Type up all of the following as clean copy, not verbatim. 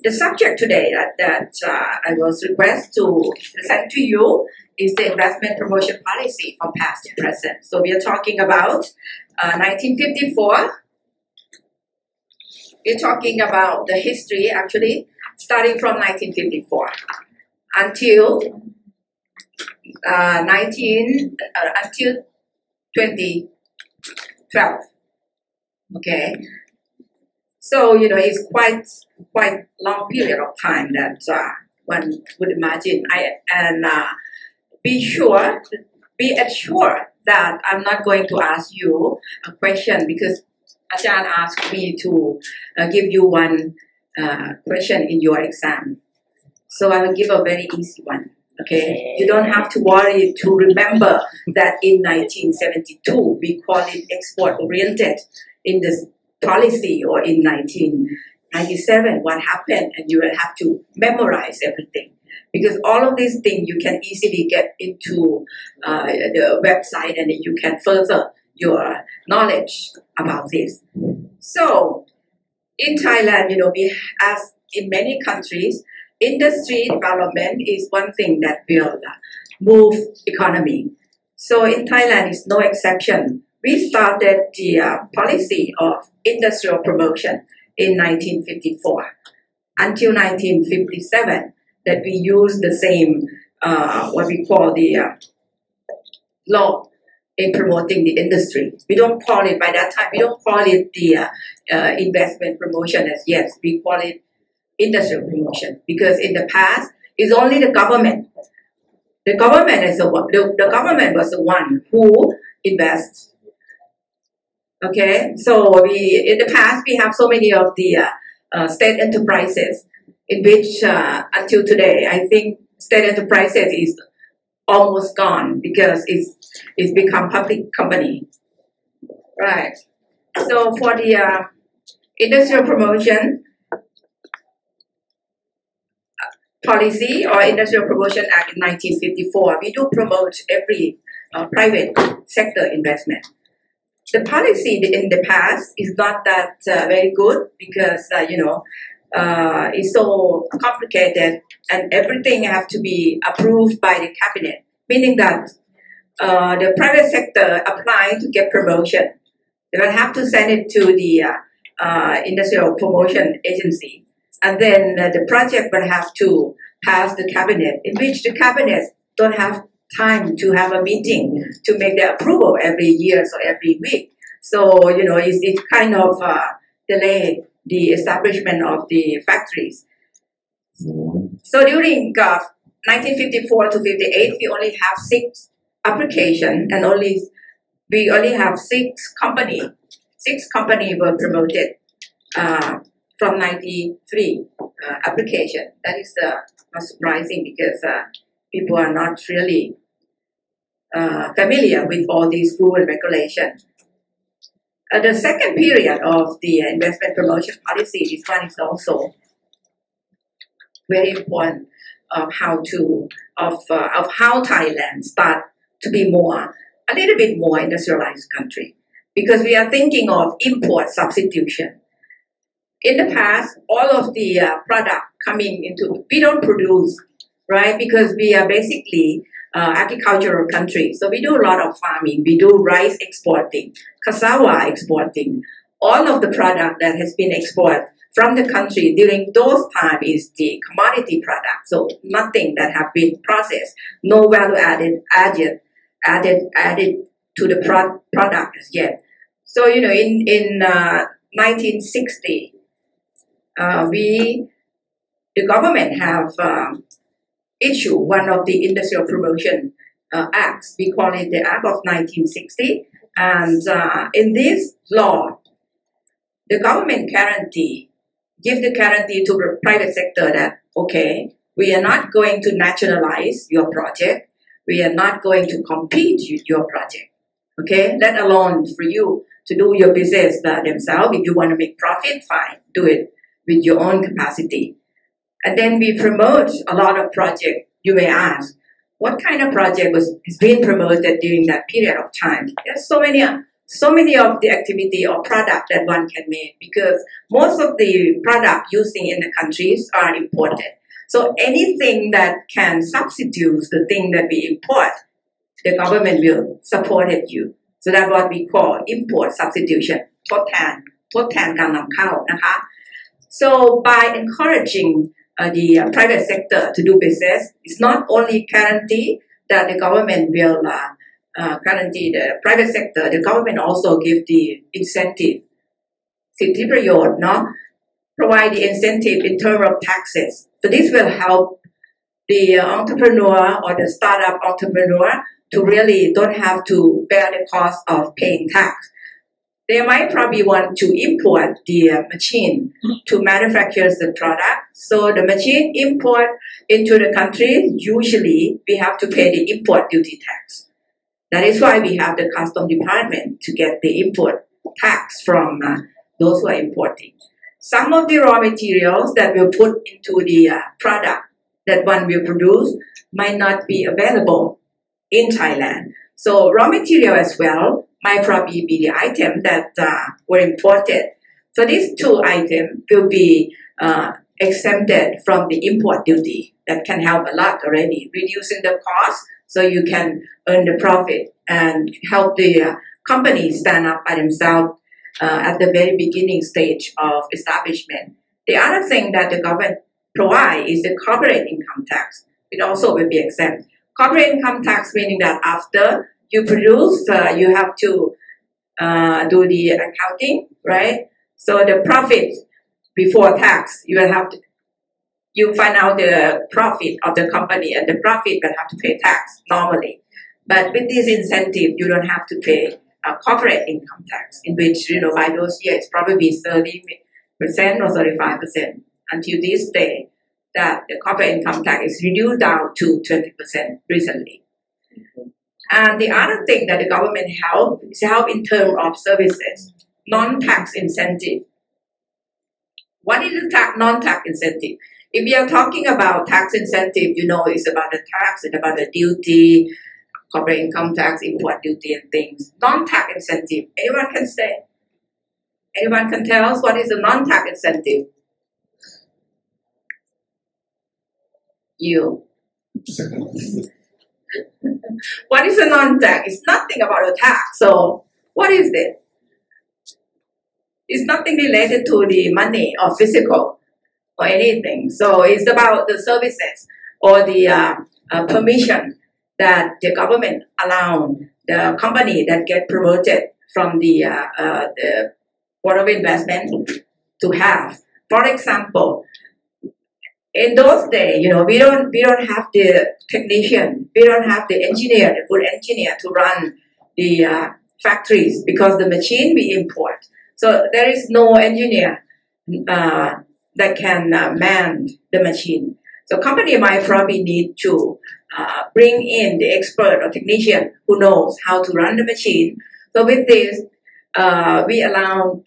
The subject today that I was requested to present to you is the investment promotion policy from past to present. So we are talking about 1954. We're talking about the history actually, starting from 1954 until until 2012. Okay. So, it's quite long period of time that one would imagine. Be assured that I'm not going to ask you a question because Ajahn asked me to give you one question in your exam. So I will give a very easy one. Okay, you don't have to worry to remember that in 1972 we call it export-oriented in this policy, or in 1997 what happened, and you will have to memorize everything because all of these things you can easily get into the website and you can further your knowledge about this. So in Thailand, we, as in many countries, industry development is one thing that will move economy. So in Thailand, it's no exception. We started the policy of industrial promotion in 1954 until 1957 that we use the same what we call the law in promoting the industry. We don't call it, by that time, we don't call it the investment promotion as yet. We call it industrial promotion because in the past, it's only the government. The government is the government was the one who invests. Okay, so in the past we have so many of the state enterprises in which until today I think state enterprises is almost gone because it's become public company, right? So for the industrial promotion policy or Industrial Promotion Act in 1954, we do promote every private sector investment. The policy in the past is not that very good because, it's so complicated and everything has to be approved by the cabinet, meaning that the private sector applying to get promotion, they will have to send it to the Industrial Promotion Agency. And then the project will have to pass the cabinet, in which the cabinet don't have time to have a meeting to make the approval every year or every week. So, it kind of delay the establishment of the factories. So during 1954 to 58, we only have 6 applications and we only have 6 companies. 6 companies were promoted from 93 application. That is not surprising because people are not really familiar with all these rules and regulations. The second period of the investment promotion policy, this one is also very important of how Thailand start to be a little bit more industrialized country, because we are thinking of import substitution. In the past, all of the product coming into, we don't produce, right? Because we are basically agricultural country. So we do a lot of farming. We do rice exporting, cassava exporting. All of the product that has been exported from the country during those times is the commodity product. So nothing that have been processed, no value added to the product as yet. So, in 1960, the government have issued one of the industrial promotion acts. We call it the Act of 1960. And in this law, the government give the guarantee to the private sector that, okay, we are not going to nationalize your project. We are not going to compete with your project. Okay, let alone for you to do your business themselves. If you want to make profit, fine, do it with your own capacity. And then we promote a lot of projects. You may ask, what kind of project is being promoted during that period of time? There's so many so many of the activity or product that one can make, because most of the product using in the countries are imported. So anything that can substitute the thing that we import, the government will support you. So that's what we call import substitution ทดแทนการนำเข้านะคะ so by encouraging the private sector to do business, it's not only guarantee that the government will guarantee the private sector, the government also give the incentive สิทธิประโยชน์เนาะ provide the incentive in terms of taxes. So this will help the entrepreneur or the startup entrepreneur to really don't have to bear the cost of paying tax. They might probably want to import the machine to manufacture the product. So the machine import into the country, usually we have to pay the import duty tax. That is why we have the custom department to get the import tax from those who are importing. Some of the raw materials that we'll put into the product that one will produce might not be available in Thailand. So raw material as well might probably be the item that were imported. So these two items will be exempted from the import duty. That can help a lot already, reducing the cost so you can earn the profit and help the company stand up by themselves at the very beginning stage of establishment. The other thing that the government provide is the corporate income tax. It also will be exempt. Corporate income tax meaning that after you produce, you have to do the accounting, right? So the profit before tax, you will have to, you find out the profit of the company, and the profit will have to pay tax normally. But with this incentive, you don't have to pay corporate income tax, in which, by those years, probably 30% or 35% until this day, that the corporate income tax is reduced down to 20% recently. And the other thing that the government help is help in terms of services, non-tax incentive. What is the non-tax incentive? If we are talking about tax incentive, it's about the tax, it's about the duty, corporate income tax, import duty and things. Non-tax incentive, anyone can say? Anyone can tell us what is the non-tax incentive? You. What is a non-tax? It's nothing about a tax. So what is it? It's nothing related to the money or physical or anything. So it's about the services or the permission that the government allow the company that get promoted from the Board of Investment to have. For example, in those days, we don't have the technician, we don't have the engineer, the good engineer to run the factories because the machine we import. So there is no engineer that can man the machine. So company might probably need to bring in the expert or technician who knows how to run the machine. So with this, we allow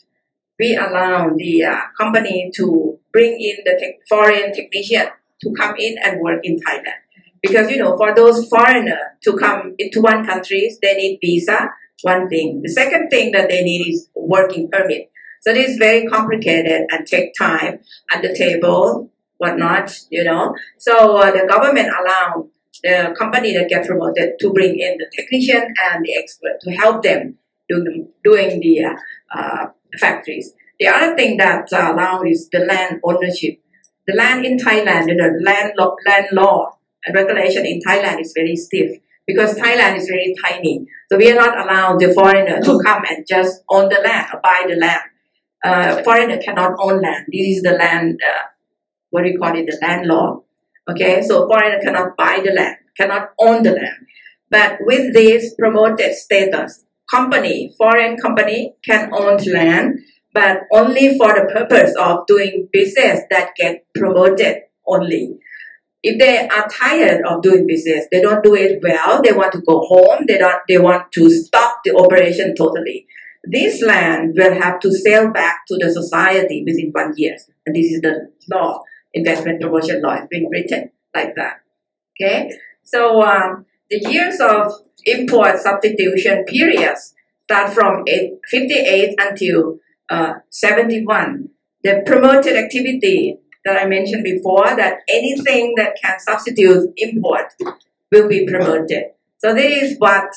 the company to bring in the foreign technician to come in and work in Thailand. Because, for those foreigners to come into one country, they need visa, one thing. The second thing that they need is working permit. So this is very complicated and take time at the table, whatnot, So the government allow the company that get promoted to bring in the technician and the expert to help them doing the factories. The other thing that allow is the land ownership. The land in Thailand, the land law and regulation in Thailand is very stiff because Thailand is very tiny. So we are not allowed the foreigner to come and just own the land or buy the land. Foreigner cannot own land. This is the land, what do you call it, the land law. Okay, so foreigner cannot buy the land, cannot own the land. But with this promoted status, foreign company can own land, but only for the purpose of doing business that get promoted only. If they are tired of doing business, they don't do it well, they want to go home, they want to stop the operation totally. This land will have to sell back to the society within 1 year. And this is the law, investment promotion law has been written like that. Okay, so the years of import substitution periods start from 58 until 71. The promoted activity that I mentioned before, that anything that can substitute import will be promoted. So this is what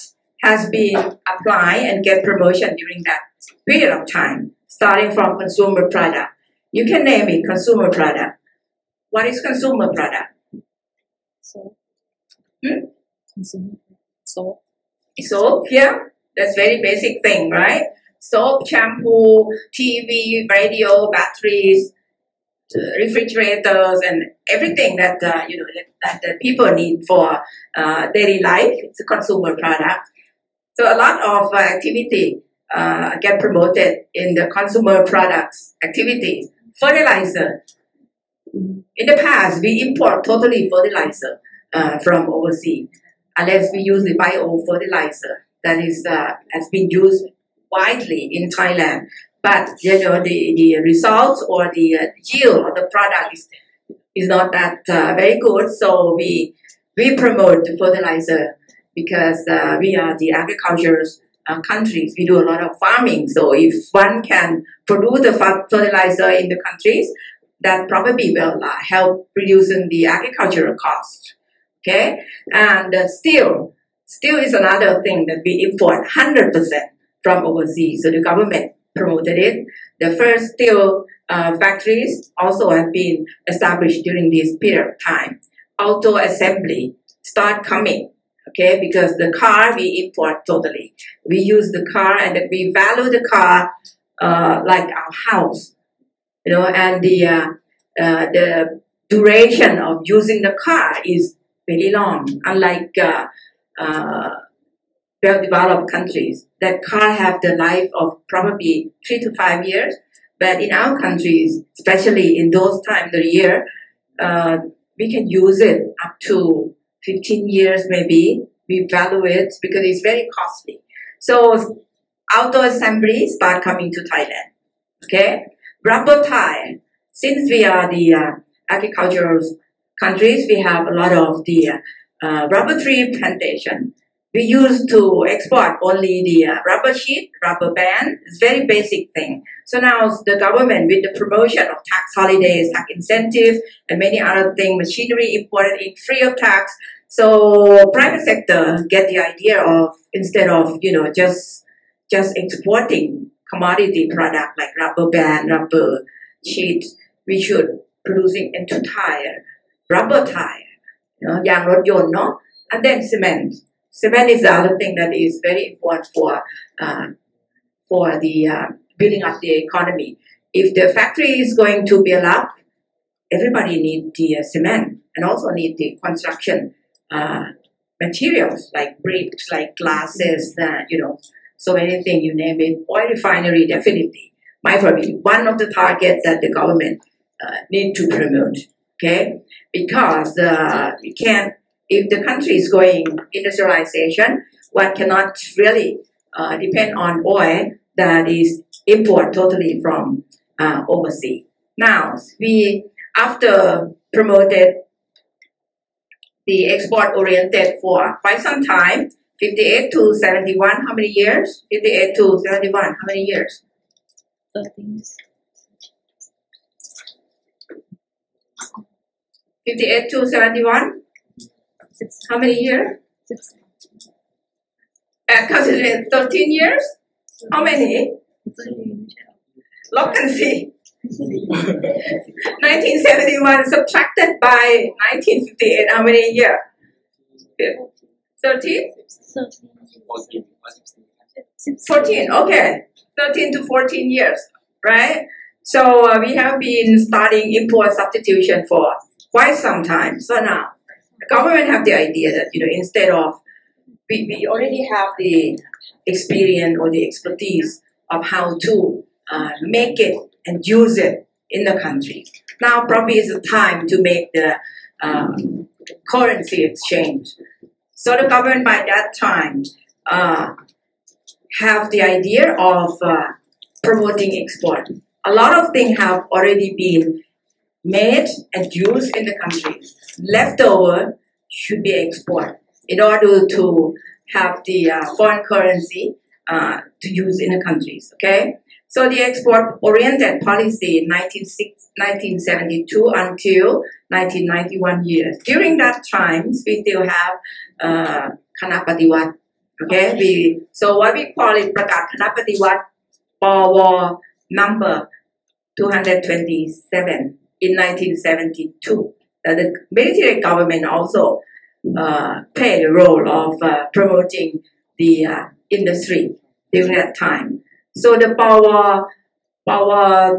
has been applied and get promotion during that period of time, starting from consumer product. You can name it consumer product. What is consumer product? Soap. Consumer Soap. Soap, yeah. That's very basic thing, right? Soap, shampoo, TV, radio, batteries, refrigerators, and everything that that the people need for daily life. It's a consumer product. So a lot of activity get promoted in the consumer products activities. Fertilizer. In the past, we import totally fertilizer from overseas, unless we use the bio-fertilizer that is has been used widely in Thailand. But the results or the yield of the product is not that very good. So we promote the fertilizer because we are the agriculture countries. We do a lot of farming. So if one can produce the fertilizer in the countries, that probably will help reducing the agricultural cost. Okay, and steel is another thing that we import 100% from overseas. So the government promoted it. The first steel factories also have been established during this period of time. Auto assembly start coming, okay, because the car we import totally. We use the car and we value the car like our house, and the duration of using the car is very long, unlike well-developed countries. That car have the life of probably 3 to 5 years, but in our countries, especially in those times of the year, we can use it up to 15 years maybe. We value it because it's very costly. So auto assembly start coming to Thailand. Okay, rubber tire. Since we are the agricultural countries, we have a lot of the rubber tree plantation. We used to export only the rubber sheet, rubber band. It's very basic thing. So now the government, with the promotion of tax holidays, tax incentives, and many other things, machinery imported in free of tax. So private sector get the idea of, instead of just exporting commodity product like rubber band, rubber sheet, we should producing into tire, rubber tire, ยางรถยนต์ no? And then cement. Cement is the other thing that is very important for the building up the economy. If the factory is going to build up, everybody needs the cement and also need the construction materials like bricks, like glasses, so many things, you name it. Oil refinery definitely might be one of the targets that the government need to promote. Okay, because we can't. If the country is going industrialization, one cannot really depend on oil that is import totally from overseas. Now, we after promoted the export oriented for quite some time, 58 to 71, how many years? 58 to 71, how many years? 13. 58 to 71? How many years? 6. Consider 13 years? How many? Look and see. 1971 subtracted by 1958, how many years? 13? 14, okay. 13 to 14 years, right? So we have been studying import substitution for quite some time. So now, the government have the idea that, instead of, we already have the experience or the expertise of how to make it and use it in the country. Now probably is the time to make the currency exchange. So the government by that time have the idea of promoting export. A lot of things have already been made and used in the country. Leftover should be exported in order to have the foreign currency to use in the countries. Okay, so the export-oriented policy in 1972 until 1991 years. During that time, we still have Kana Patiwat. Okay, so what we call it Prakat Kana Patiwat Pawar number 227 in 1972. The military government also played a role of promoting the industry during that time. So the Pawar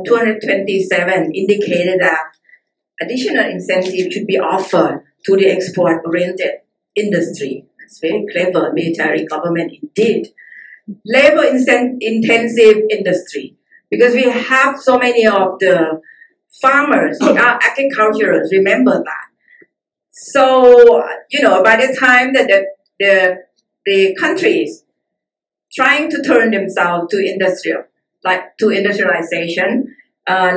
227 indicated that additional incentive should be offered to the export-oriented industry. It's very clever military government indeed. Labor-intensive industry, because we have so many of the farmers, agriculturers, remember that. So, by the time that the countries trying to turn themselves to industrialization,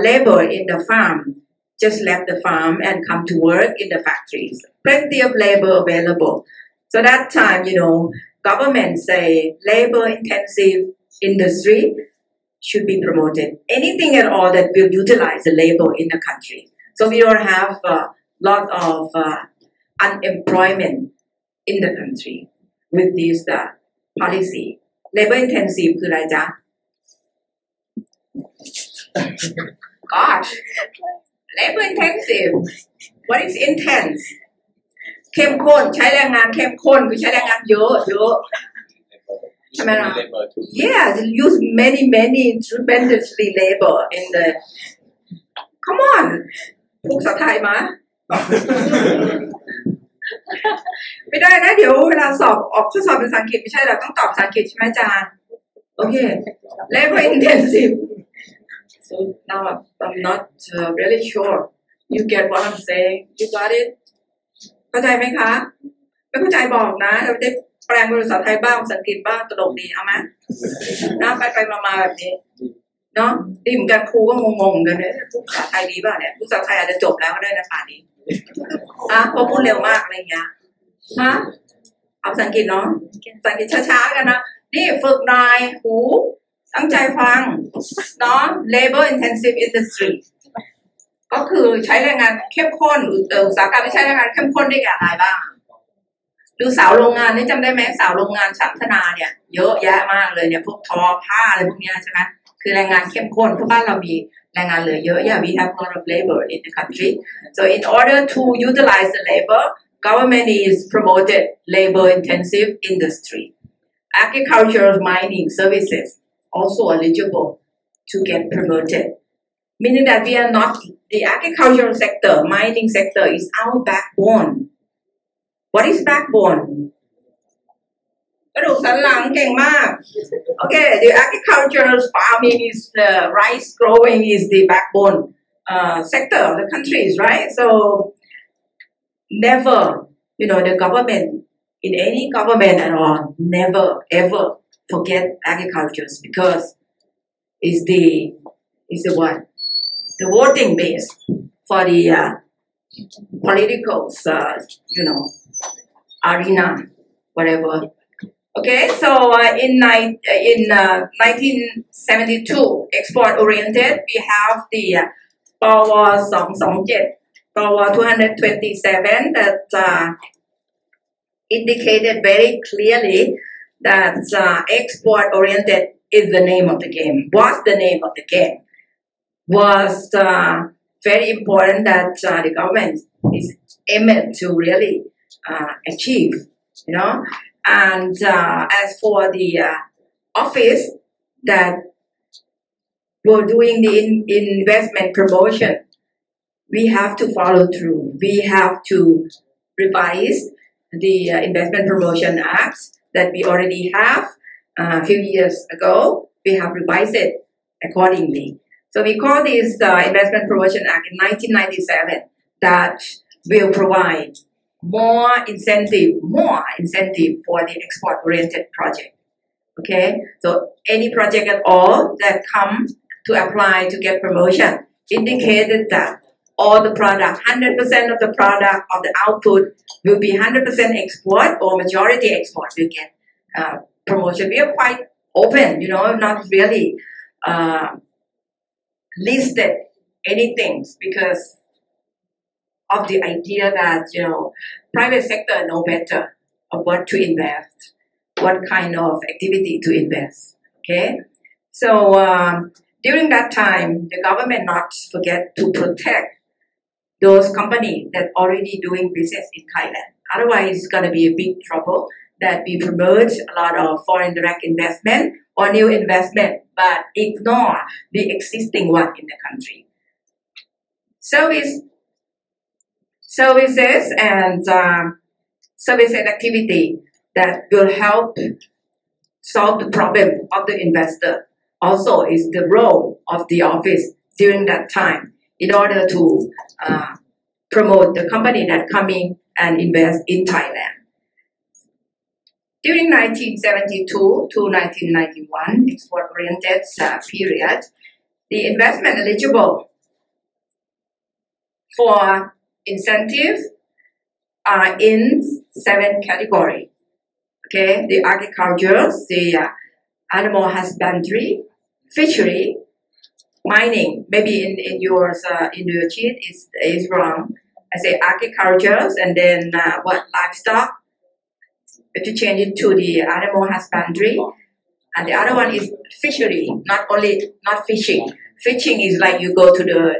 labor in the farm just left the farm and come to work in the factories. Plenty of labor available. So that time, government say labor-intensive industry should be promoted. Anything at all that will utilize the labor in the country. So we don't have a lot of unemployment in the country with this policy. Labor-intensive คืออะไรจ๊ะ Gosh, labor-intensive. What is intense? เข้มข้นใช้แรงงานเข้มข้นคือใช้แรงงานเยอะใช่ไหมล่ะ Yeah, they use many tremendously labor in the Come on พูดภาษาไทยมา ไม่ได้นะเดี๋ยวเวลาสอบออกข้อสอบเป็นภาษาอังกฤษไม่ใช่เราต้องตอบภาษาอังกฤษใช่ไหมอาจารย์โอเค labor intensive so now I'm not really sure you get what I'm saying you got it เข้าใจไหมคะไม่เข้าใจบอกนะเราได้แปลงเป็นภาษาไทยบ้างภาษาอังกฤษบ้างตลกดีเอาไหมนะไปมาแบบนี้เนาะดีเหมือนกันครูก็งงๆกันเนี่ยพูดภาษาไทยดีป่ะเนี่ยพูดภาษาไทยอาจจะจบแล้วก็ได้นะป่านนี้เพราะพูดเร็วมากอะไรอย่างเงี้ยเอาภาษาอังกฤษเนาะภาษาอังกฤษช้าๆกันนะนี่ฝึกหน่อยหูตั้งใจฟังเนาะ labor intensive industry ก็คือใช้แรงงานเข้มข้นอุตสาหกรรมที่ใช้แรงงานเข้มข้นได้แก่อะไรบ้างดูสาวโรงงานนี่จำได้ไหมสาวโรงงานชัฒนาเนี่ยเยอะแยะมากเลยเนี่ยพวกทอผ้าอะไรพวกนี้ใช่ไหมคือแรงงานเข้มข้นเพราะบ้านเรามีแรงงานเหลือเยอะ Yeah, we have a lot of labor in the country. So in order to utilize the labor, government is promoted labor-intensive industry. Agricultural mining services also eligible to get promoted. Meaning that we are not the agricultural sector, mining sector is our backbone. What is backbone? กระดูกสันหลังเก่งมาก Okay, the agricultural farming is rice growing is the backbone sector of the countries, right? So never, the government in any government at all, never ever forget agriculture because is the what? The voting base for the political, arena, whatever. Okay, so in 1972, export-oriented, we have the Pawar 227, Pawar 227 that indicated very clearly that export-oriented is the name of the game. What's the name of the game? Was very important that the government is aimed to really achieve, And as for the office that were doing the investment promotion, we have to follow through. We have to revise the Investment Promotion Act that we already have a few years ago. We have revised it accordingly. So we call this Investment Promotion Act in 1997 that will provide more incentive for the export-oriented project. Okay, so any project at all that come to apply to get promotion indicated that all the product, 100% of the product of the output will be 100% export or majority export will get promotion. We are quite open, not really listed anything because of the idea that private sector know better of what to invest, what kind of activity to invest. Okay, so during that time, the government not forget to protect those companies that already doing business in Thailand. Otherwise, it's gonna be a big trouble that we promote a lot of foreign direct investment or new investment, but ignore the existing one in the country. Services and services activity that will help solve the problem of the investor also is the role of the office during that time in order to promote the company that coming and invest in Thailand. During 1972 to 1991 export-oriented period, the investment eligible for incentive are in 7 categories. Okay, the agriculture, the animal husbandry, fishery, mining. Maybe in your sheet is wrong. I say agriculture and then livestock. To change it to the animal husbandry, and the other one is fishery. Not fishing. Fishing is like you go to the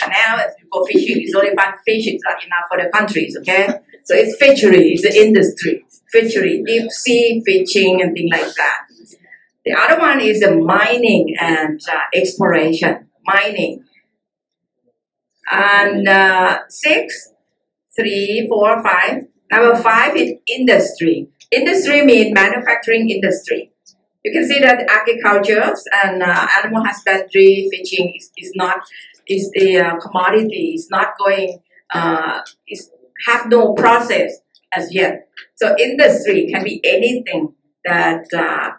canal and you go fishing. It's only fun fish. It's not enough for the countries. Okay, so it's fishery. It's the industry. Fishery, deep sea fishing and things like that. The other one is the mining and exploration. Mining. And 6, 3, 4, 5. Number 5 is industry. Industry means manufacturing industry. You can see that agriculture and animal husbandry, fishing is a commodity. It's not going, have no process as yet. So industry can be anything that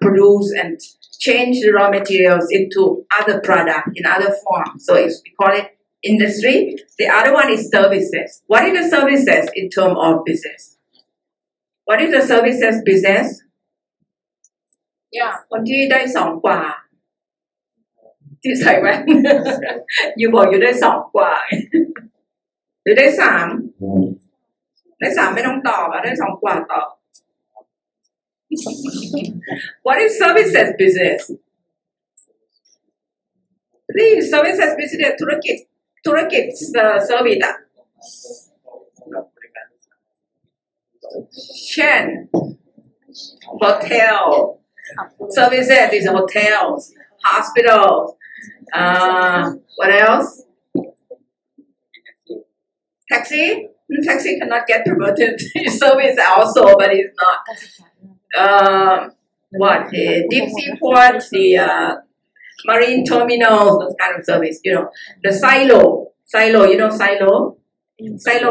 produce and change the raw materials into other product in other forms. So we call it industry. The other one is services. What is the services in terms of business? What is the services business? Yeah, คนที่ได้2 กว่าที่ใส่แว่น อยู่บอกอยู่ได้2 กว่า หรือได้3ได้3ไม่ต้องตอบได้2 กว่าตอบ What is services business? Please, services business ธุรกิจเซอร์วิสอะเช่น hotel services is hotels, hospitals, what else? Taxi cannot get promoted service also, but it's not. Deep sea port, the marine terminals, those kind of service, the silo, you know silo? Silo.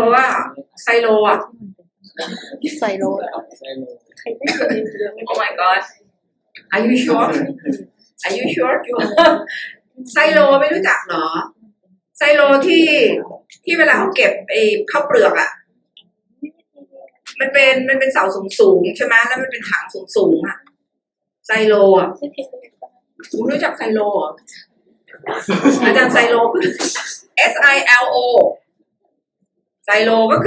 Oh my God. Are you sure?ไซโลไม่รู้จักเหรอไซโลที่เวลาเขาเก็บข้าวเปลือกอ่ะมันเป็นเสาสูงใช่ไหมแล้วมันเป็นถังสูงอ่ะไซโลอ่ะคุณรู้จักไซโลเหรออาจารย์ไซโลSILO ไซโลก็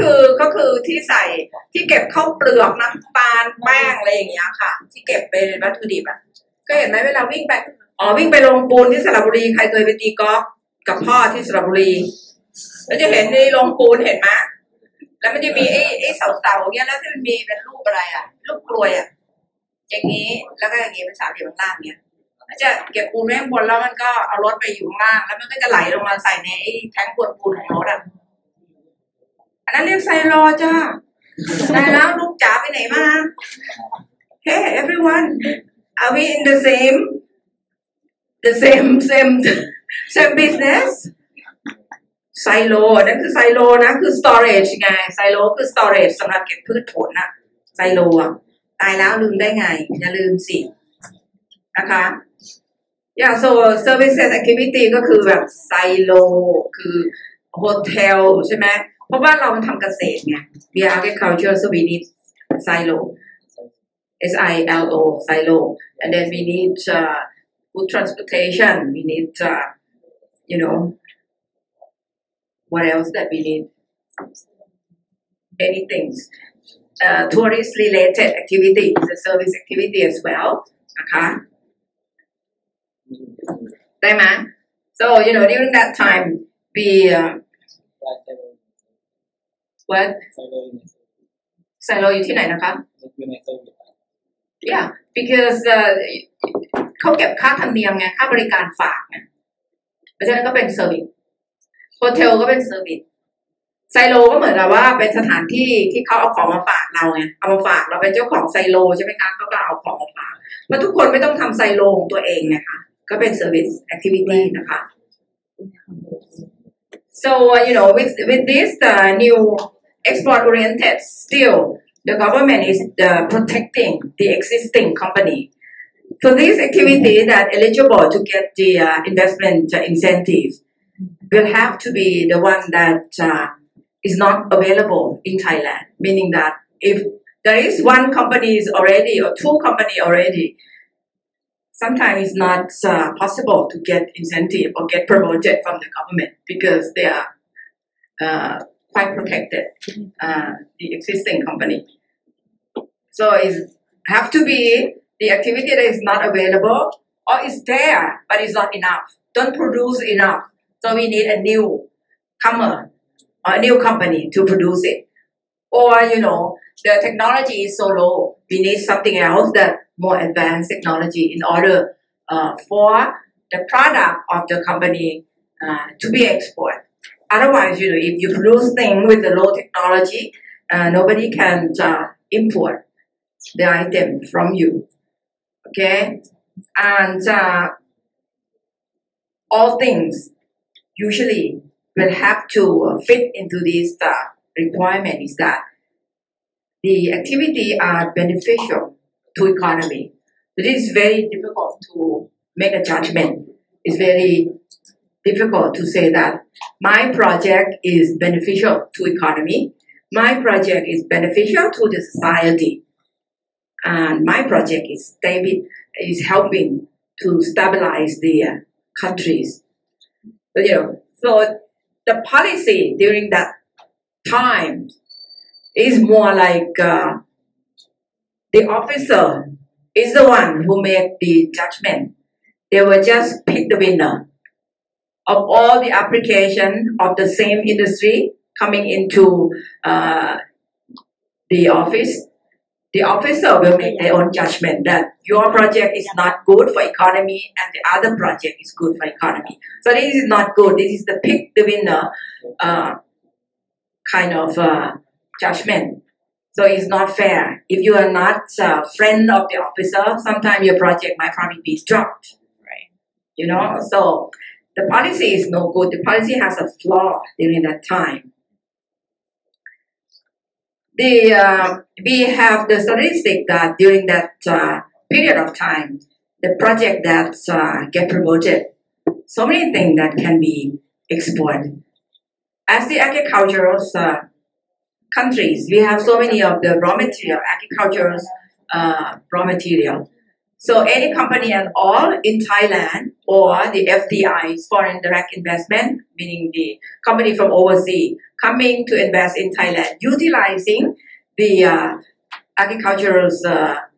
คือที่ใส่ที่เก็บข้าวเปลือกน้ำตาลแป้งอะไรอย่างเงี้ยค่ะที่เก็บเป็นวัตถุดิบอ่ะก็เห็นไหมเวลาวิ่งไปโรงปูนที่สระบุรีใครเคยไปตีกอล์ฟกับพ่อที่สระบุรีแล้วจะเห็นในโรงปูนเห็นไหมแล้วมันจะมีไอ้เสาเงี้ยแล้วที่มันมีเป็นรูปอะไรอ่ะรูปกลวยอ่ะอย่างนี้แล้วก็อย่างนี้เป็นสามเหลี่ยมข้างล่างเนี้ยจะเก็บปูนไว้ข้างบนแล้วมันก็เอารถไปอยู่ข้างล่างแล้วมันก็จะไหลลงมาใส่ในไอ้แท้งปูนของรถอ่ะอันนั้นเรียกไซโลจ้าได้แล้วลูกจ๋าไปไหนมา Hey everyone are we in the same business ไซโลนั่นคือไซโลนะคือ storage ไงไซโลคือ storage สำหรับเก็บพืชผลนะไซโลอ่ะตายแล้วลืมได้ไงอย่าลืมสินะคะ Yeah so services activity ก็คือแบบไซโลคือโฮเทลใช่ไหมเพราะว่าเราทำเกษตรไง We are agriculture so we need silo SILO, silo. And then we need good transportation. We need, what else that we need? Many things. Tourist related activity is a service activity as well. นะคะได้ไหม so during that time we what ไซโลอยู่ที่ไหนนะคะ yeah because เขาเก็บค่าธรรมเนียมไงค่าบริการฝากไงเพราะฉะนั้นก็เป็นเซอร์วิสโฮเทลก็เป็นเซอร์วิสไซโลก็เหมือนกับว่าเป็นสถานที่ที่เขาเอาของมาฝากเราไงเอามาฝากเราเป็นเจ้าของไซโลใช่ไหมคะเขาก็เอาของมาฝากเพราะทุกคนไม่ต้องทำไซโลของตัวเองนะคะก็เป็น service activity นะคะ so with this new export oriented still the government is protecting the existing company so this activity that eligible to get the investment incentive will have to be the one that is not available in Thailand, meaning that if there is one company already or two company already, sometimes it's not possible to get incentive or get promoted from the government because they are quite protected, the existing company. So it have to be the activity that is not available or is there but it's not enough, don't produce enough. So we need a newcomer or a new company to produce it. Or, the technology is so low. We need something else that more advanced technology in order for the product of the company to be exported. Otherwise, if you produce things with the low technology, nobody can import the item from you. Okay? And all things usually will have to fit into this requirement is that the activity are beneficial to economy. It is very difficult to make a judgment. It's very difficult to say that my project is beneficial to economy. My project is beneficial to the society. And my project is helping to stabilize the countries. So the policy during that time is more like the officer is the one who made the judgment. They will just pick the winner of all the application of the same industry coming into the office. The officer will make their own judgment that your project is not good for economy and the other project is good for economy. So this is not good. This is the pick the winner kind of judgment. So it's not fair. If you are not a friend of the officer, sometimes your project might probably be dropped. Right. So the policy is no good. The policy has a flaw during that time. We have the statistic that during that period of time, the project that get promoted, so many things that can be exported. As the agricultural countries, we have so many of the raw material, agricultural raw material. So any company at all in Thailand or the FDI, foreign direct investment, meaning the company from overseas coming to invest in Thailand, utilizing the agricultural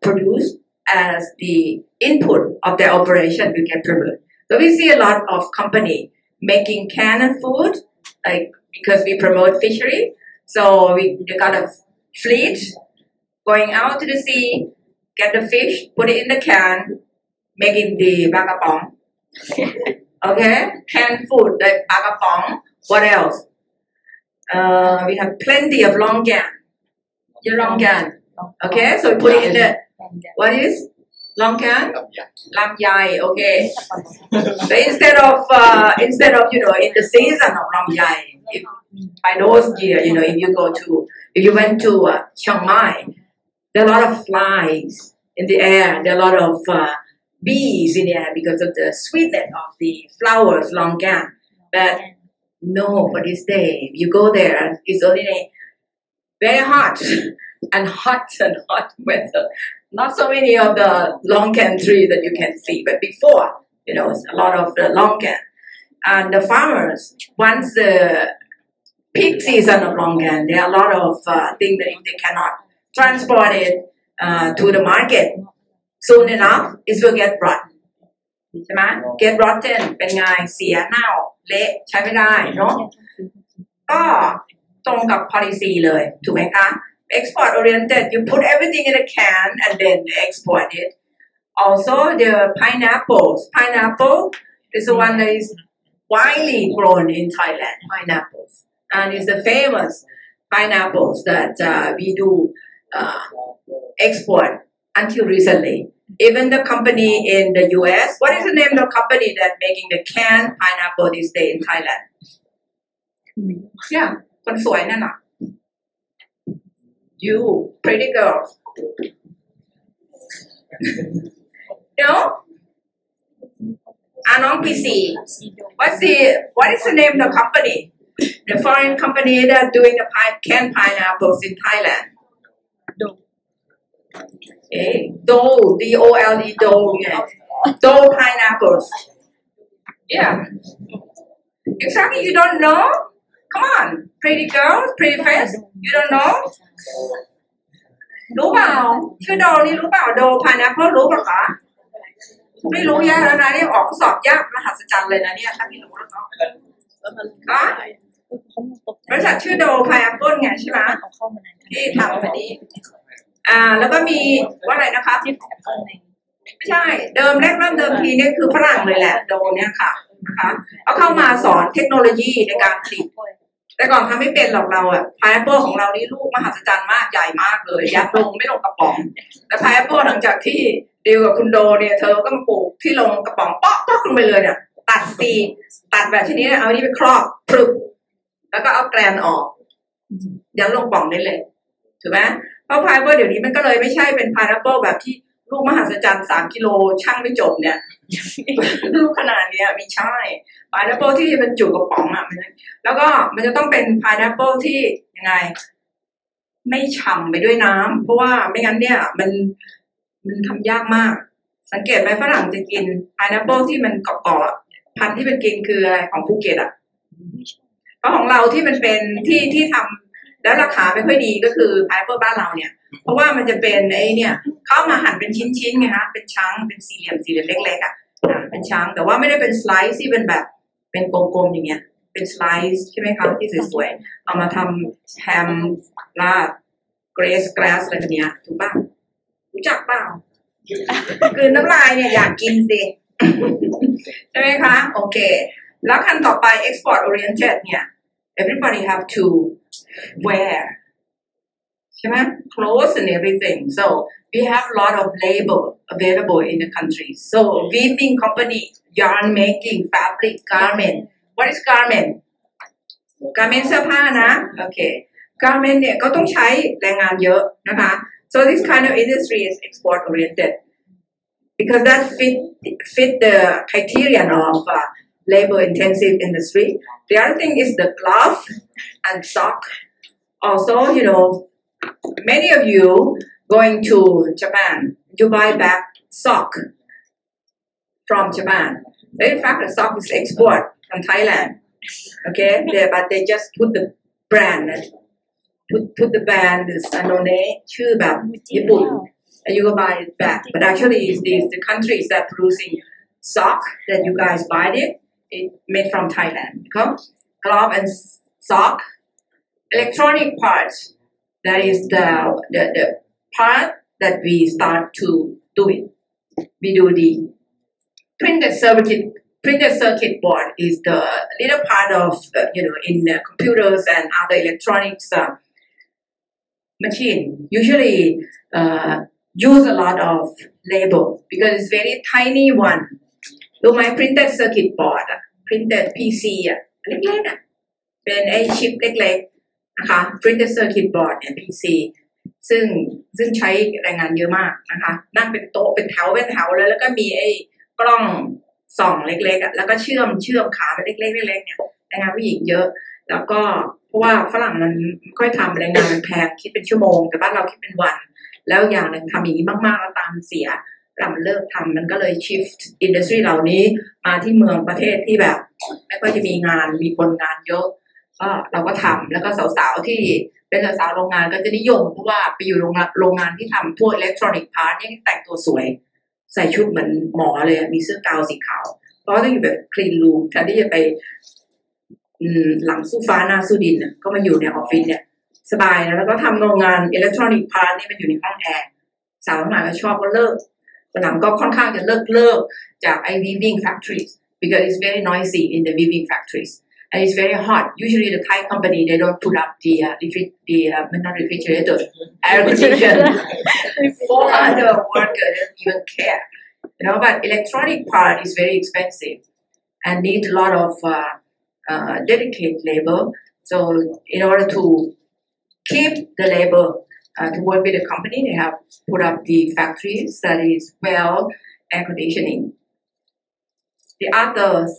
produce as the input of their operation will get promoted. So we see a lot of company making canned food, like because we promote fishery. So we got a fleet going out to the sea, get the fish, put it in the can, making the bagapong. Okay, canned food like bagapong. What else? We have plenty of longan. Longan. Okay, so we put it in the. What is longan? Lamyai. Okay. So instead of in the season of lamyai, by those years, if you went to Chiang Mai, there are a lot of flies in the air. There are a lot of bees in the air because of the sweetness of the flowers, longan. But no, for this day, you go there, it's only very hot and hot weather. not so many of the longan tree that you can see, but before, it's a lot of the longan. And the farmers, once the peak season of longan, there are a lot of things that if they cannot transport it to the market soon enough, it will get rotten. ใช่ไหม get rotten เป็นไงเสียเน่าเละใช้ไม่ได้เนาะก็ตรงกับ policy เลยถูกไหมคะ export oriented you put everything in a can and then export it also the pineapple is the one that is widely grown in Thailand pineapples and it's the famous pineapples that we do export until recently even the company in the US what is the name of the company that making the canned pineapple this day in Thailand yeah คนสวยนั่นน่ะ you pretty girl no น้องปีสี่ what is the name of the company the foreign company that doing the canned pineapples in Thailand Dole D-O-L-E Dole ไง Dole pineapples yeah exactly you don't know come on pretty girl pretty face you don't know รู้เปล่าชื่อโดนี่รู้เปล่าโด pineapple รู้เปล่าคะไม่รู้ยากแล้วนะเนี่ยออกสอบยากมหัศจรรย์เลยนะเนี่ยถ้าไม่รู้แล้วเนาะบริษัทชื่อโด pineapple ไงใช่ไหมที่ทำแบบนี้แล้วก็มีว่าอะไรนะคะไม่ใช่เริ่มเดิมทีนี่คือฝรั่งเลยแหละโดเนี่ยค่ะนะคะเอาเข้ามาสอนเทคโนโลยีในการผลิตแต่ก่อนทำไม่เป็นหรอกเราพายแอปเปิลของเรานี่ลูกมหัศจรรย์มากใหญ่มากเลยยัดลงไม่ลงกระป๋องแต่พายแอปเปิลหลังจากที่ดีลกับคุณโดเนี่ยเธอก็มาปลูกที่ลงกระป๋องป๊อกขึ้นไปเลยเนี่ยตัดแบบชนิดเอานี่ไปครอบพรึบแล้วก็เอาแกลนออกยัดลงกล่องได้เลยถูกไหมเพราะพายแอปเปิลเดี๋ยวนี้มันก็เลยไม่ใช่เป็นพายแอปเปิลแบบที่ลูกมหัศจรรย์3 กิโลช่างไม่จบเนี่ยลูกขนาดนี้ไม่ใช่พายแอปเปิลที่บรรจุกระป๋องแล้วก็มันจะต้องเป็นพายแอปเปิลที่ยังไงไม่ฉ่ำไปด้วยน้ำเพราะว่าไม่งั้นเนี่ยมันทำยากมากสังเกตไหมฝรั่งจะกินพายแอปเปิลที่มันเกาะๆพันธุ์ที่เป็นกินคืออะไรของภูเก็ตเพราะของเราที่มันเป็นที่ทำแล้วราคาไม่ค่อยดีก็คือพายแอปเปิลบ้านเราเนี่ยเพราะว่ามันจะเป็นเนี่ยเข้ามาหั่นเป็นชิ้นๆไงฮะเป็นชั้งเป็นสี่เหลี่ยมเล็กๆเป็นชั้งแต่ว่าไม่ได้เป็นสไลซ์ที่เป็นแบบเป็นกลมๆอย่างเงี้ยเป็นสไลซ์ใช่ไหมคะที่สวยๆเอามาทำแฮมราดเกรสอะไรแบบนี้ถูกป่ะรู้จักเปล่าคืนน้ำลายเนี่ยอยากกินสิใช่ไหมคะโอเคแล้วขั้นต่อไป export oriented เนี่ย everybody have to wear clothes and everything. So we have a lot of labor available in the country. So weaving company, yarn making, fabric, garment. What is garment? Garment เสื้อผ้านะโอเค garment เนี่ยก็ต้องใช้แรงงานเยอะนะคะ So this kind of industry is export oriented because that fit the criterion of labor intensive industry. The other thing is the glove and sock. Also, many of you going to Japan, you buy back sock from Japan. In fact, the sock is export from Thailand. Okay, but they just put the brand, put the brand, Sanone, ชื่อแบบญี่ปุ่น and you go buy it back. But actually, it's the countries that producing sock that you guys buy it made from Thailand. Okay? Glove and sock, electronic parts. That is the part that we start to do it. We do the printed circuit board is the little part of in the computers and other electronics machine. Usually use a lot of labor because it's very tiny one. รู้ไหม printed circuit board printed PC เล็กๆเป็นไอ้ชิปเล็กๆนะคะ printed circuit board เนี่ย PC ซึ่งใช้แรงงานเยอะมากนะคะนั่งเป็นโต๊ะเป็นแถวแล้วก็มีไอ้กล้องส่องเล็กๆแล้วก็เชื่อมขาเป็นเล็กๆเนี่ยแรงงานผู้หญิงเยอะแล้วก็เพราะว่าฝรั่งมันไม่ค่อยทำแรงงานมันแพงคิดเป็นชั่วโมงแต่บ้านเราคิดเป็นวัน แล้วอย่างหนึ่งทำอย่างนี้มากๆแล้วตามเสียเรามันเลิกทำมันก็เลย shift industry เหล่านี้มาที่เมืองประเทศที่แบบไม่ค่อยจะมีงานมีคนงานเยอะก็เราก็ทำแล้วก็สาวๆที่เป็นสาวๆโรงงานก็จะนิยมเพราะว่าไปอยู่โรงงานที่ทำพวกอิเล็กทรอนิกส์พาร์ทนี่แต่งตัวสวยใส่ชุดเหมือนหมอเลยมีเสื้อกาวสีขาวเพราะต้องอยู่แบบคลีนรูมแทนที่จะไปหลังสู้ฟ้าหน้าสู้ดินก็มาอยู่ในออฟฟิศเนี่ยสบายนะแล้วก็ทำโรงงานอิเล็กทรอนิกส์พาร์ทนี่มันอยู่ในห้องแอร์สาวทั้งหลายก็ชอบก็เลิกหลังก็ค่อนข้างจะเลิกจากไอ้ weaving factories because it's very noisy in the weaving factories and it's very hot. Usually the Thai company they don't put up the not refrigerator air condition for other workers they don't even care. But electronic part is very expensive and need a lot of dedicated labor. So in order to keep the labor to work with the company, they have put up the factories that is well air conditioning. The others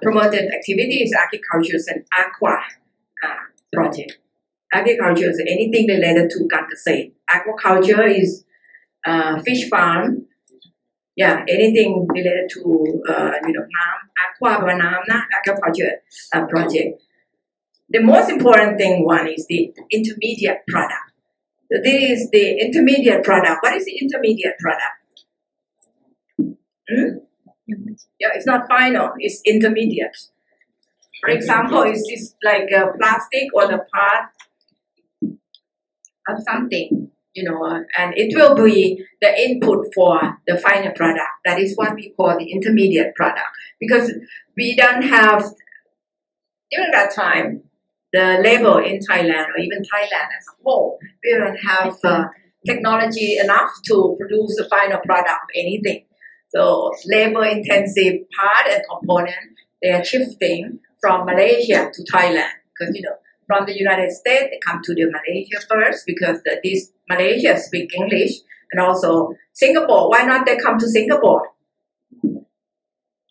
promoted activities, agriculture and aqua project. Agriculture is anything related to Gantase. Aquaculture is fish farm. Yeah, anything related to aquaculture project. The most important thing one is the intermediate product. So this is the intermediate product. What is the intermediate product? Yeah, it's not final. It's intermediate. For example, it's like a plastic or the part of something, and it will be the input for the final product. That is what we call the intermediate product. Because we don't have, during that time, the labor in Thailand or even Thailand as a whole, we don't have technology enough to produce the final product of anything. So labor-intensive part and component, they are shifting from Malaysia to Thailand. Because, from the United States, they come to the Malaysia first because this Malaysia speak English. And also Singapore, why not they come to Singapore?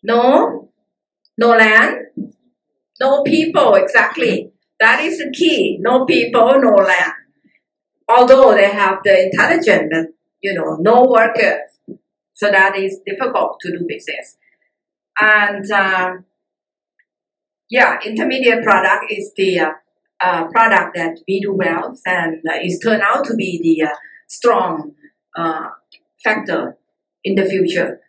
No land, no people, exactly. That is the key. No people, no land. Although they have the intelligence, but, no workers. So that is difficult to do business. And intermediate product is the product that we do well and is turned out to be the strong factor in the future.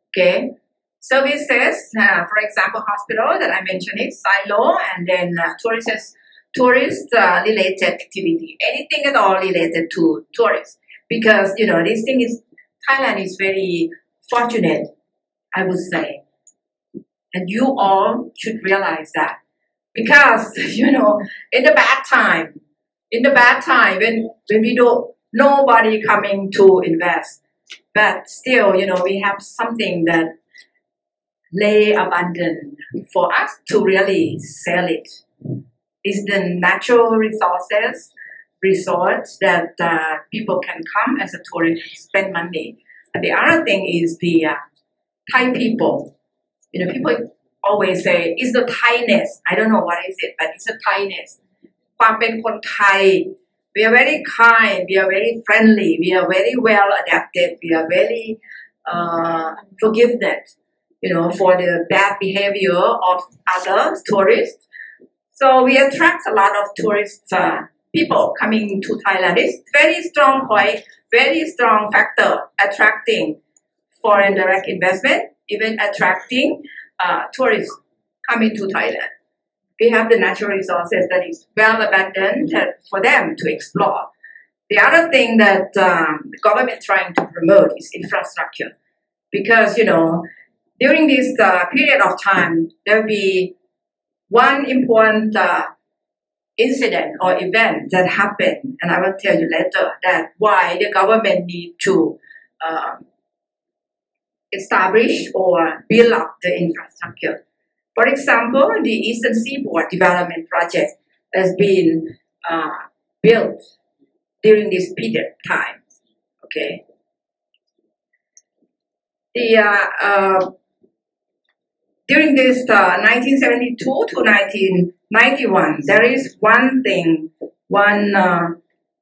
Okay. Services, for example, hospital that I mentioned is silo, and then tourist related activity, anything at all related to tourists. Because this thing is Thailand is very fortunate, I would say, and you all should realize that. Because in the bad time when we don't nobody coming to invest, but still we have something that lay abundant for us to really sell it. It's the natural resorts that people can come as a tourist and spend money. And the other thing is the Thai people. People always say, it's the Thainess. I don't know what is it, but it's the Thainess. ความเป็นคนไทย We are very kind, we are very friendly, we are very well adapted, we are very forgiveness, for the bad behavior of other tourists. So we attract a lot of tourists, people coming to Thailand. It's very strong point, very strong factor attracting foreign direct investment, even attracting tourists coming to Thailand. We have the natural resources that is well abundant for them to explore. The other thing that the government trying to promote is infrastructure. Because, during this period of time, there will be one important incident or event that happened, and I will tell you later that why the government need to establish or build up the infrastructure. For example, the Eastern Seaboard Development Project has been built during this period of time. Okay. During this 1972 to 1991, there is one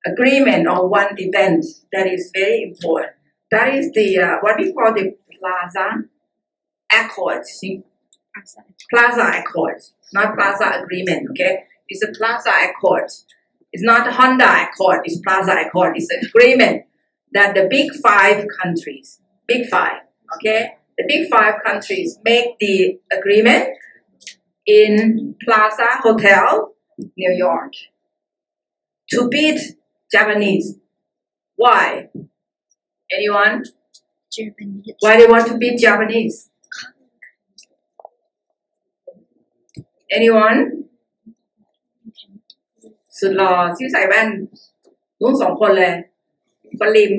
agreement or one event that is very important. That is the what we call the Plaza Accords. Plaza Accords, not Plaza Agreement. Okay, it's a Plaza Accord. It's not a Honda Accord. It's Plaza Accord. It's an agreement that the big five countries, big five, okay, the big five countries make the agreement in Plaza Hotel, New York, to beat Japanese. Why? Anyone? Japanese. Why they want to beat Japanese? Anyone? สุดหล่อที่ใส่แว่นรุ่น2 คนเลยคนริม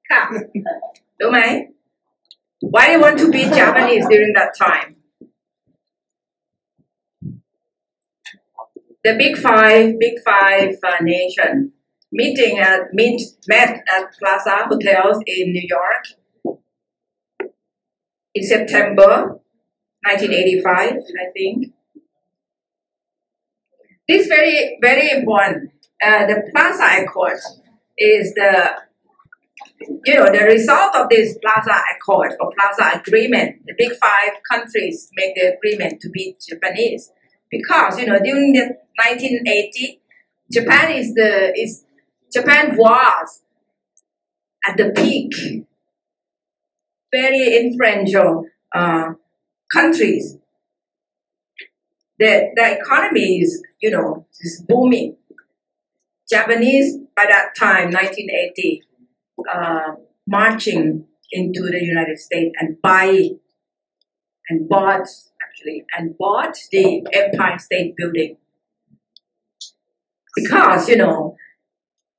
ค่ะรู้ไหม Why they want to beat Japanese during that time? The big five nation met at Plaza Hotels in New York in September 1985, I think. This is very important. The Plaza Accord is the result of this Plaza Accord or Plaza Agreement. The big five countries make the agreement to beat Japanese because during the 1980, Japan was at the peak. Very influential countries. The economy is booming. Japanese by that time, 1980, marching into the United States and bought the Empire State Building. Because,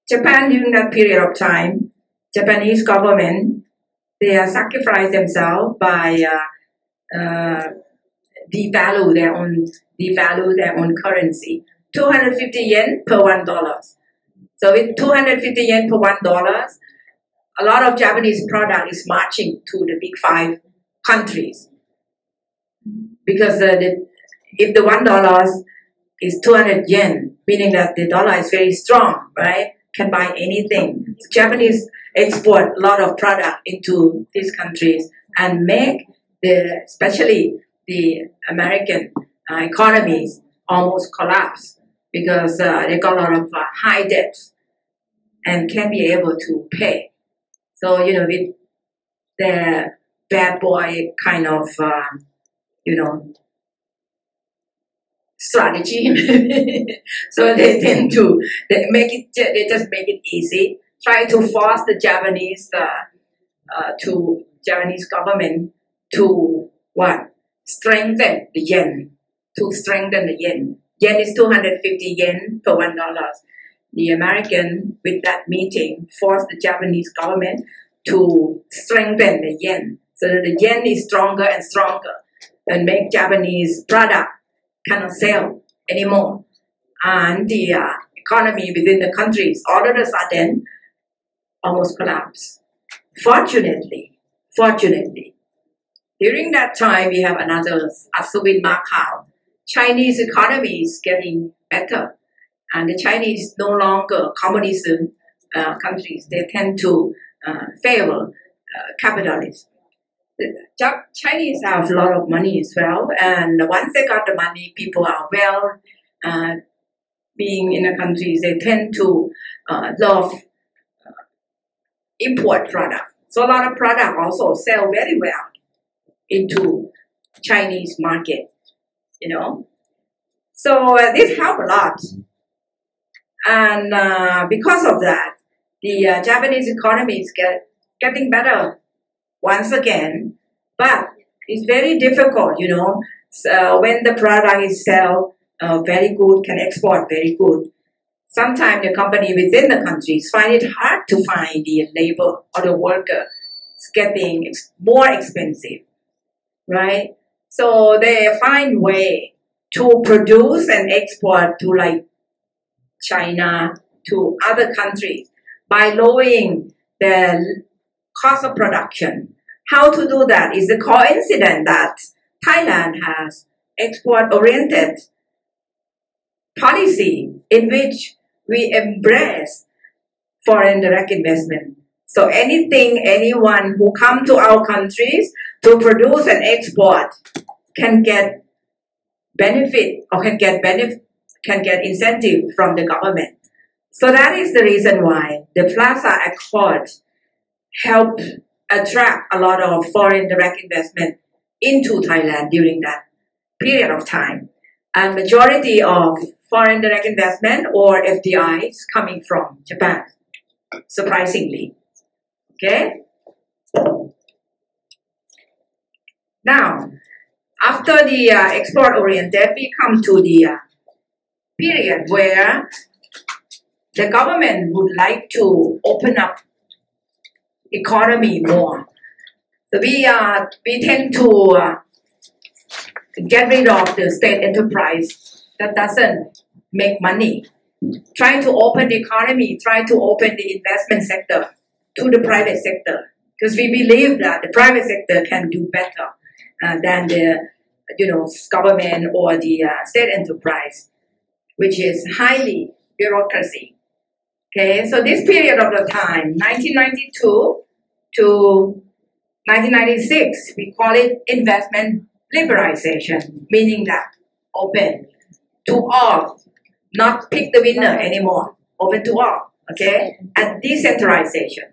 Japan during that period of time, Japanese government, they sacrificed themselves by devalue their own currency. 250 yen per $1. So with 250 yen per $1, a lot of Japanese product is marching to the big five countries. Because if the $1 is 200 yen, meaning that the dollar is very strong, right? Can buy anything. So Japanese export a lot of product into these countries and make especially the American economies almost collapse because they got a lot of high debts and can't be able to pay. So, with the bad boy kind of, strategy. So they tend to, they just make it easy. Try to force the Japanese government to strengthen the yen. Yen is 250 yen per $1. The American, with that meeting, forced the Japanese government to strengthen the yen. So that the yen is stronger and stronger and make Japanese product cannot sell anymore. And the economy within the countries all of a sudden almost collapsed. Fortunately, during that time we have another Aswin Macau. Chinese economy is getting better. And the Chinese no longer communism countries. They tend to favor capitalism. The Chinese have a lot of money as well, and once they got the money, people are being in the countries, they tend to love import product. So a lot of product also sell very well into Chinese market, So this helped a lot. And because of that, the Japanese economy is getting better once again, but it's very difficult, So when the product is sell very good, can export very good. Sometimes the company within the countries find it hard to find the labor or the worker. It's getting more expensive, right? So they find way to produce and export to like China, to other countries by lowering the cost of production. How to do that is a coincidence that Thailand has export-oriented policy in which we embrace foreign direct investment. So anyone who come to our countries to produce and export can get benefit or can get incentive from the government. So that is the reason why the Plaza Accord helped attract a lot of foreign direct investment into Thailand during that period of time. And majority of foreign direct investment or FDIs coming from Japan, surprisingly. Okay? Now, after the export-oriented, we come to the period where the government would like to open up economy more. So we tend to get rid of the state enterprise that doesn't make money. Trying to open the economy, try to open the investment sector to the private sector, because we believe that the private sector can do better than the government or the state enterprise, which is highly bureaucracy. Okay, so this period of the time, 1992 to 1996, we call it investment liberalization, meaning that open to all, not pick the winner anymore, open to all, okay, and decentralization.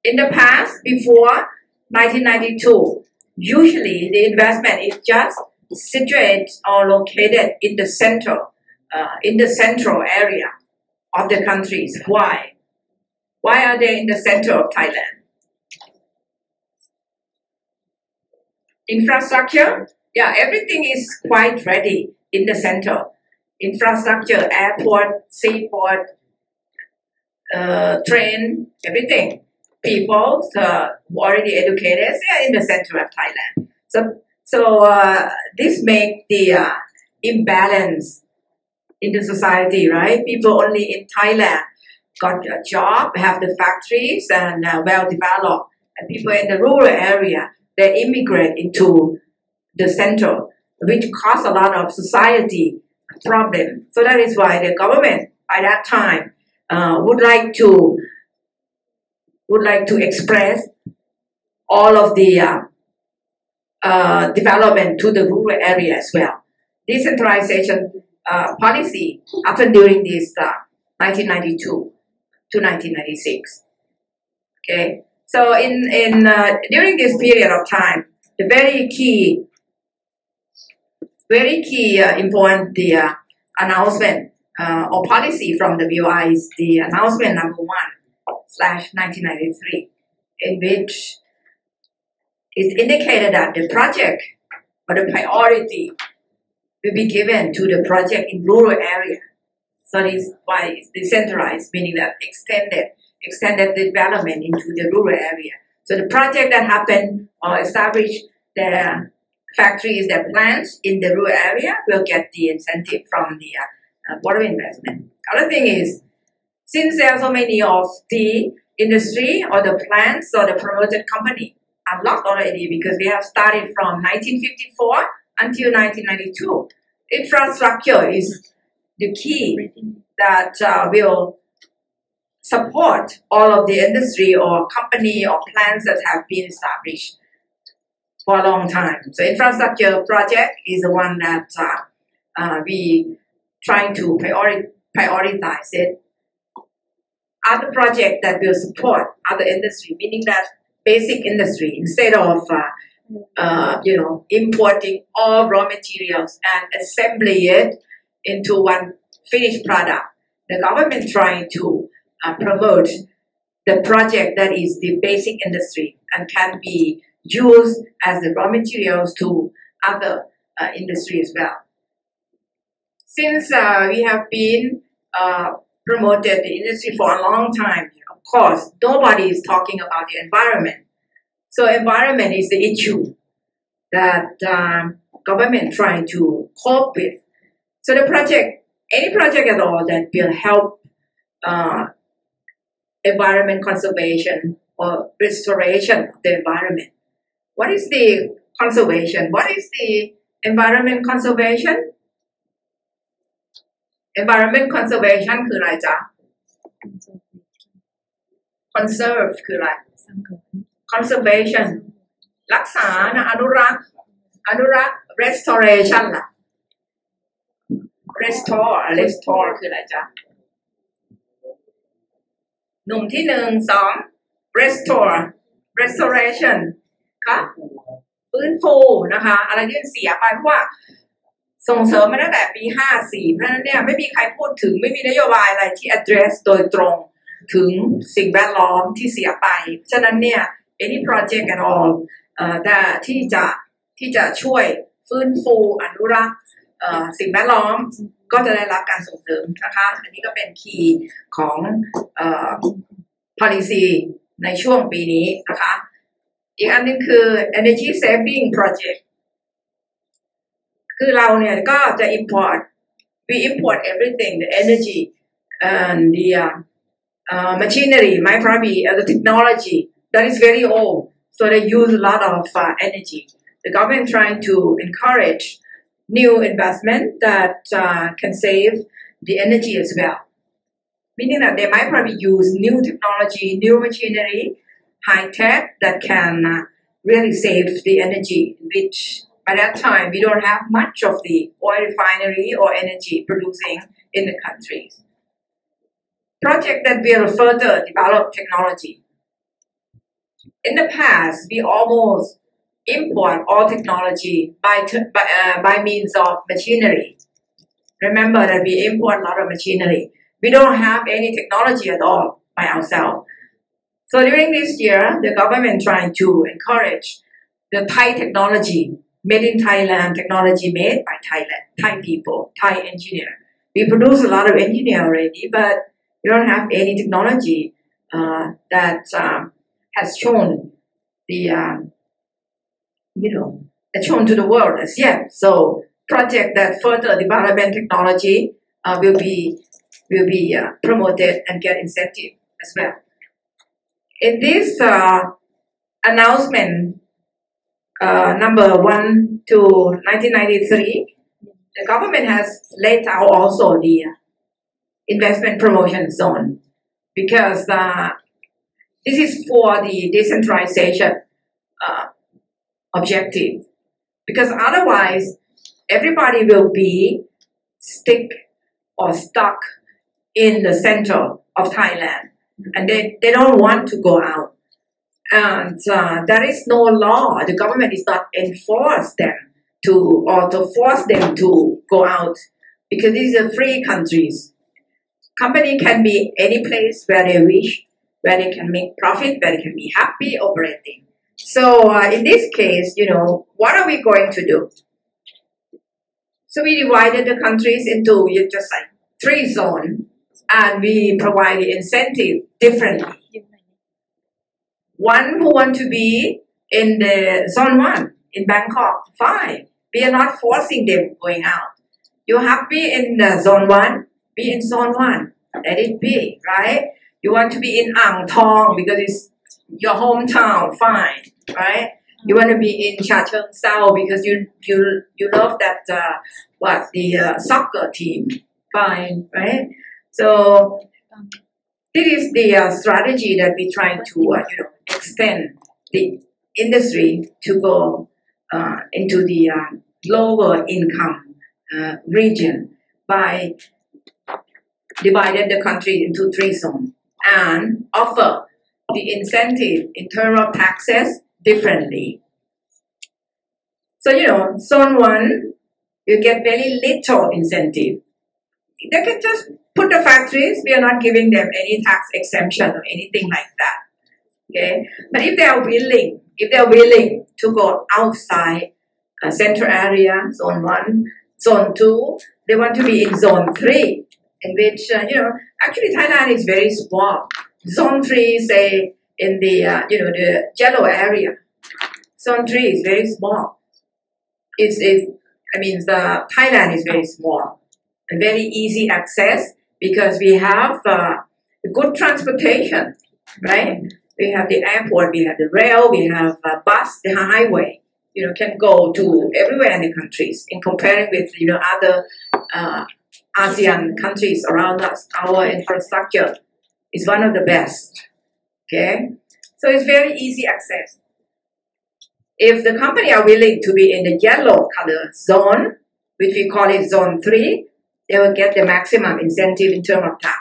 In the past, before 1992, usually the investment is just situated or located in the central area of the countries. Why? Why are they in the center of Thailand? Infrastructure? Yeah, everything is quite ready in the center. Infrastructure, airport, seaport, train, everything. People who already educated, they are in the center of Thailand. So this makes the imbalance in the society, right? People only in Thailand got a job, have the factories and well developed. And people in the rural area, they immigrate into the center, which cause a lot of society problem. So that is why the government by that time would like to express all of the development to the rural area as well. Decentralization policy happened during this 1992 to 1996. Okay, so in during this period of time, the very key important announcement or policy from the BOI is the announcement number 1/1993, in which it indicated that the project or the priority will be given to the project in rural area. So this is why it's decentralized, meaning that extended development into the rural area. So the project that happened or established their factories, their plants in the rural area will get the incentive from the foreign investment. Other thing is, since there are so many of the industry or the plants or the promoted company unlocked already, because we have started from 1954 until 1992. Infrastructure is the key that will support all of the industry or company or plants that have been established for a long time. So infrastructure project is the one that we trying to prioritize it. Other projects that will support other industry, meaning that basic industry, instead of importing all raw materials and assembly it into one finished product. The government trying to promote the project that is the basic industry and can be used as the raw materials to other industry as well. Since we have been promoted the industry for a long time, of course, nobody is talking about the environment. So environment is the issue that government trying to cope with. So the project, any project at all that will help environment conservation or restoration of the environment. What is the conservation? What is the environment conservation? environment conservation คืออะไรจ๊ะ conserve คืออะไร conservation รักษานะอนุรักษ์ restoration ล่ะ restore คืออะไรจ๊ะหนุ่มที่restoration ค่ะฟื้นฟูนะคะอะไรที่เสียไปเพราะว่าส่งเสริมมาตั้งแต่ปี 54 เพราะฉะนั้นเนี่ยไม่มีใครพูดถึงไม่มีนโยบายอะไรที่ address โดยตรงถึงสิ่งแวดล้อมที่เสียไปฉะนั้นเนี่ย any project at all แต่ที่จะช่วยฟื้นฟูอนุรักษ์สิ่งแวดล้อมก็จะได้รับการส่งเสริมนะคะอันนี้ก็เป็นคีย์ของpolicy ในช่วงปีนี้นะคะอีกอันนึงคือ energy saving project คือเราเนี่ยก็จะ we import everything the energy and the machinery might probably the technology that is very old so they use a lot of energy the government trying to encourage new investment that can save the energy as well meaning that they might probably use new technology new machinery high tech that can really save the energy which by that time, we don't have much of the oil refinery or energy producing in the countries. Project that will further develop technology. In the past, we almost import all technology by means of machinery. Remember that we import a lot of machinery. We don't have any technology at all by ourselves. So during this year, the government trying to encourage the Thai technology made in Thailand, technology made by Thai people, Thai engineer. We produce a lot of engineer already, but we don't have any technology that has shown the, shown to the world as yet. So project that further development technology will be promoted and get incentive as well. In this announcement, number 1 to 1993, the government has laid out also the investment promotion zone because this is for the decentralization objective. Because otherwise, everybody will be stuck in the center of Thailand, and they don't want to go out. And there is no law. The government is not enforce them to force them to go out because these are free countries. Company can be any place where they wish, where they can make profit, where they can be happy operating. So in this case, what are we going to do? So we divided the countries into just like 3 zones, and we provide the incentive differently. One who want to be in the zone 1 in Bangkok, fine. We are not forcing them going out. You're happy in the zone 1, be in zone 1. Let it be, right? You want to be in Ang Thong because it's your hometown, fine, right? You want to be in Cha Cheong Sao because you love that the soccer team, fine, right? So this is the strategy that we try to extend the industry to go into the lower income region by dividing the country into 3 zones and offer the incentive in terms of taxes differently. So zone 1 you get very little incentive. They can just put the factories. We are not giving them any tax exemption or anything like that. Okay, but if they are willing to go outside central area, zone 1, zone 2, they want to be in zone 3, in which actually Thailand is very small. Zone 3, say in the the yellow area. Zone 3 is very small. The Thailand is very small and very easy access because we have good transportation, right? We have the airport, we have the rail, we have bus, the highway. Can go to everywhere in the countries in comparing with other ASEAN countries around us. Our infrastructure is one of the best. Okay, so it's very easy access. If the company are willing to be in the yellow color zone, which we call it zone 3, they will get the maximum incentive in terms of tax.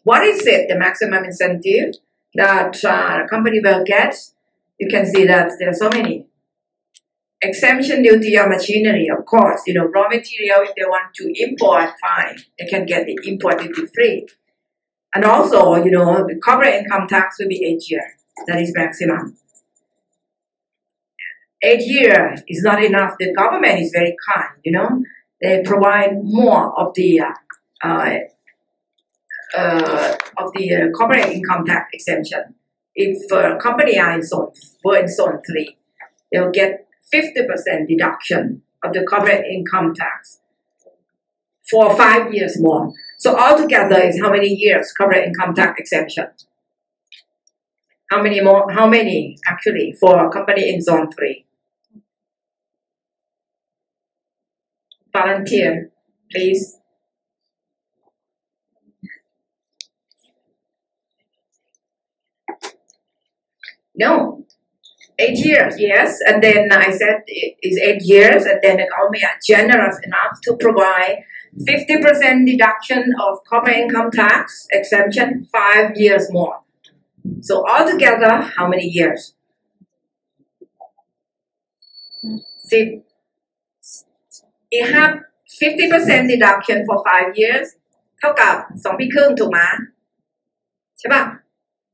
What is it, the maximum incentive that a company will get? You can see that there are so many. Exemption duty on machinery, of course, raw material, if they want to import, fine, they can get the import duty free. And also, the corporate income tax will be 8 years. That is maximum. 8 years is not enough. The government is very kind, They provide more of the corporate income tax exemption. If a company are in zone 3, they will get 50% deduction of the corporate income tax for 5 years more. So altogether is how many years corporate income tax exemption? How many more? How many actually for a company in zone 3? Volunteer, please. No, 8 years, yes. And then I said it is 8 years, and then the government are generous enough to provide 50% deduction of corporate income tax exemption, 5 years more. So altogether, how many years? See, you have 50% deduction for 5 years เท่ากับ2 ปีครึ่งถูกไหมใช่ป่ะ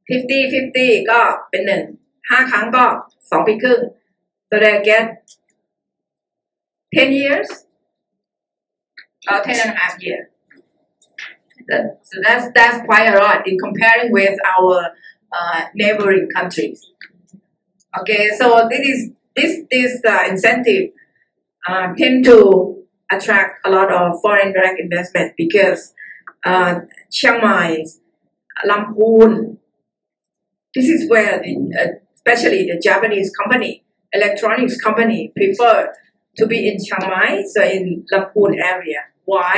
50 ก็เป็น1 5 ครั้งก็2 ปีครึ่ง so they get 10 years or 10 and a half years. So that's quite a lot in comparing with our neighboring countries. Okay, so this incentive tend to attract a lot of foreign direct investment because Chiang Mai, Lamphun, this is where especially the Japanese company, electronics company, prefer to be in Chiang Mai, so in Lamphun area. Why?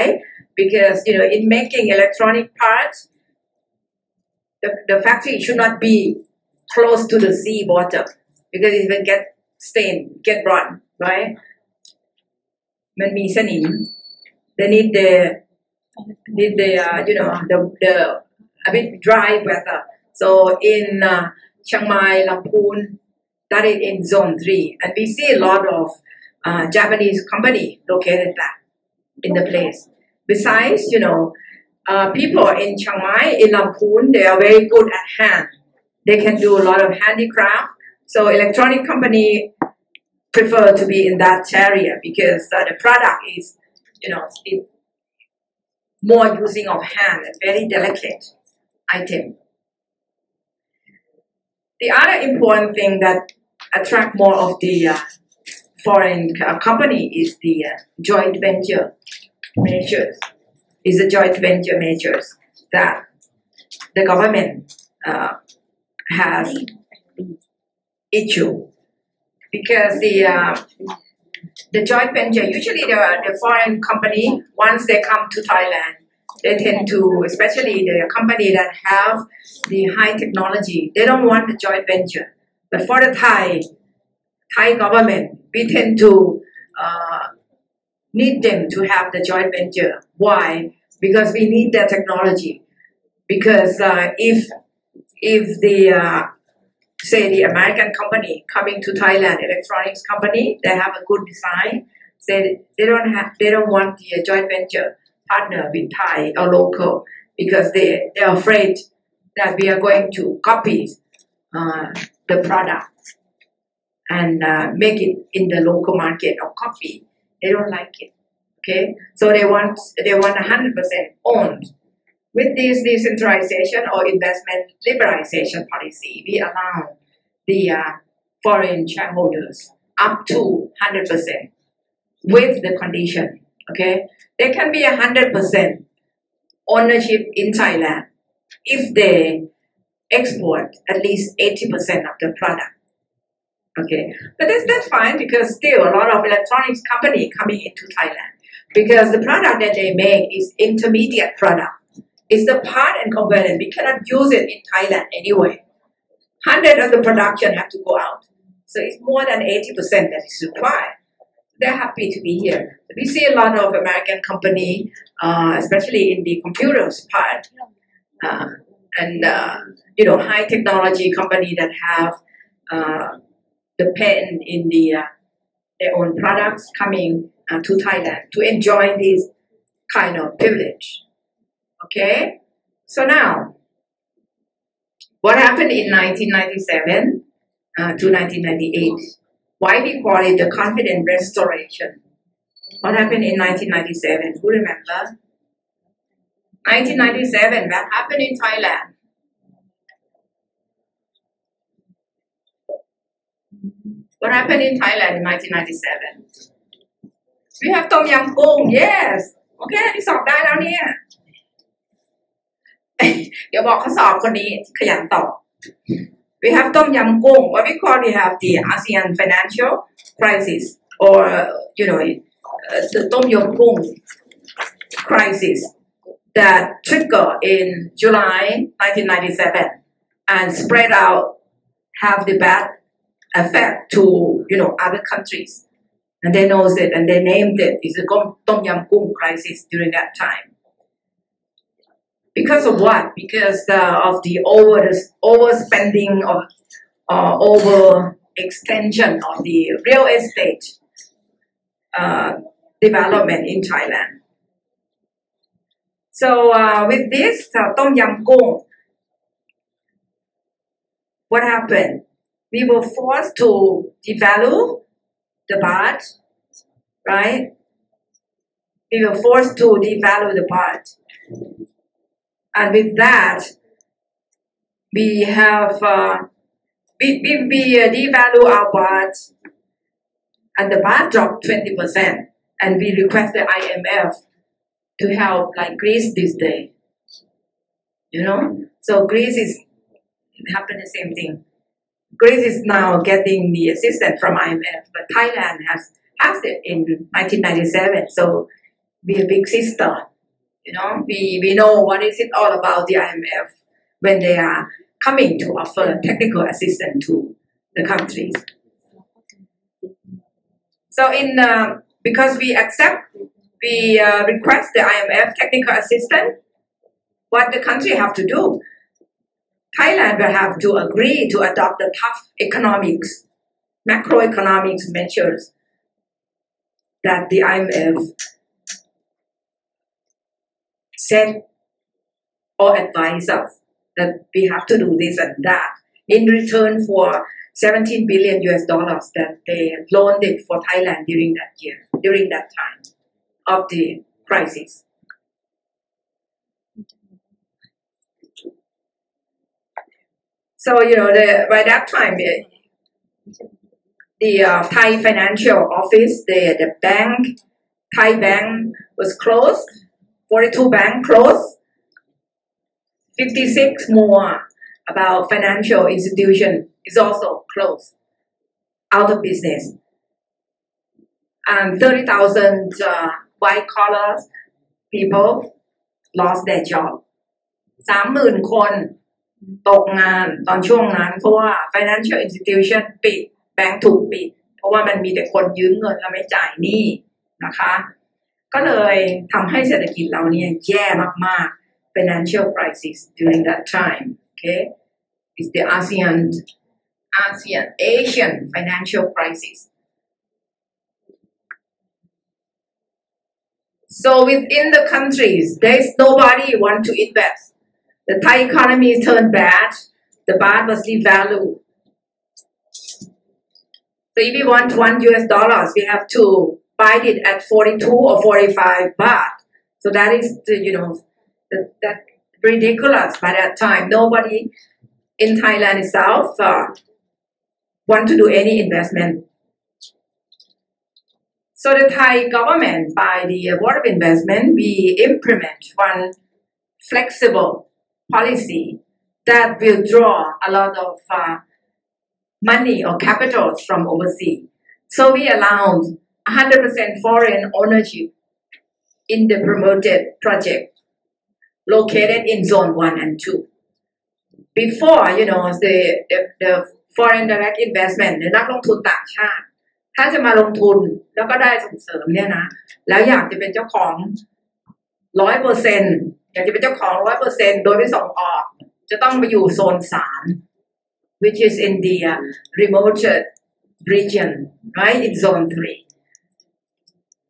Because in making electronic parts, the factory should not be close to the sea water because it will get stained, get rot, right? มันมีสนิม they need the a bit dry weather. So in Chiang Mai, Lamphun, that is in zone 3, and we see a lot of Japanese company located there in the place. Besides, people in Chiang Mai, in Lamphun, they are very good at hand. They can do a lot of handicraft. So electronic company prefer to be in that area because the product is, more using of hand, a very delicate item. The other important thing that attract more of the foreign company is the joint venture measures. Is the joint venture measures that the government has issued. Because the joint venture, usually the foreign company, once they come to Thailand, they tend to, especially the company that have the high technology, they don't want the joint venture. But for the Thai government, we tend to need them to have the joint venture. Why? Because we need their technology. Because if the say the American company coming to Thailand, electronics company, they have a good design. Say they don't want the joint venture partner with Thai or local because they're afraid that we are going to copy the product and make it in the local market or copy. They don't like it. Okay, so they want 100% owned. With this decentralization or investment liberalization policy, we allow the foreign shareholders up to 100% with the condition. Okay, there can be 100% ownership in Thailand if they export at least 80% of the product. Okay, but that's fine because still a lot of electronics company coming into Thailand. because the product that they make is intermediate product. It's the part and component. We cannot use it in Thailand anyway. 100 of the production have to go out. So it's more than 80% that is required. They're happy to be here. We see a lot of American company, especially in the computers part, and high technology company that have the patent in their own products coming to Thailand to enjoy this kind of privilege. Okay, so now, what happened in 1997 to 1998? Why we call it the confidence restoration? What happened in 1997? Who remember? 1997, what happened in Thailand? What happened in Thailand in 1997? We have Tom Yam Goong, yes. Okay, ที่สอบได้แล้วเนี่ย เดี๋ยวบอกข้อสอบคนนี้ขยันตอบ We have Tom Yam Goong. What we call, we have the ASEAN financial crisis, or the Tom Yam Goong crisis that triggered in July 1997 and spread out, have the bad effect to other countries, and they know it and they named it. It's the Tom Yam Goong crisis during that time. Because of what? Because of the overspending of over extension of the real estate development in Thailand. So with this Tom Yam Goong, what happened? We were forced to devalue the baht, right? We were forced to devalue the baht. And with that, we have we devalue our baht, and the baht dropped 20%. And we request the IMF to help, like Greece this day. So Greece happened the same thing. Greece is now getting the assistance from IMF, but Thailand has it in 1997. So we're a big sister. We know what is it all about, the IMF, when they are coming to offer technical assistance to the countries. So because we request the IMF technical assistance, what the country have to do? Thailand will have to agree to adopt the tough macroeconomics measures that the IMF said or advise us that we have to do this and that in return for $17 billion that they loaned it for Thailand during that time of the crisis. So by that time the Thai financial office, the bank, Thai bank was closed. 42 banks closed, 56 more about financial institution is also closed, out of business. And 30,000 white-collar people lost their job. 30,000 คนตกงานตอนช่วงนั้นเพราะว่า financial institution ปิดแบงก์ถูกปิดเพราะว่ามันมีแต่คนยืมเงินแล้วไม่จ่ายหนี้นะคะก็เลยทำให้เศรษฐกิจเราเนี่ยแย่มากๆ financial crisis during that time. Okay, it's the Asian financial crisis. So within the countries, there's nobody want to invest. The Thai economy turned bad. The baht was devalued. So if we want $1, we have to buy it at 42 or 45 baht. So that is that ridiculous by that time. Nobody in Thailand itself want to do any investment. So the Thai government, by the Board of Investment, we implement one flexible policy that will draw a lot of money or capitals from overseas. So we allowed 100% foreign ownership in the promoted project located in zone 1 and 2. Before, the foreign direct investment หรือนักลงทุนต่างชาติถ้าจะมาลงทุนแล้วก็ได้ส่งเสริมเนี่ยนะแล้วอยากจะเป็นเจ้าของ 100% อยากจะเป็นเจ้าของ 100% โดยไม่ส่งออกจะต้องไปอยู่โซน 3 which is in the remote region, right, in zone 3.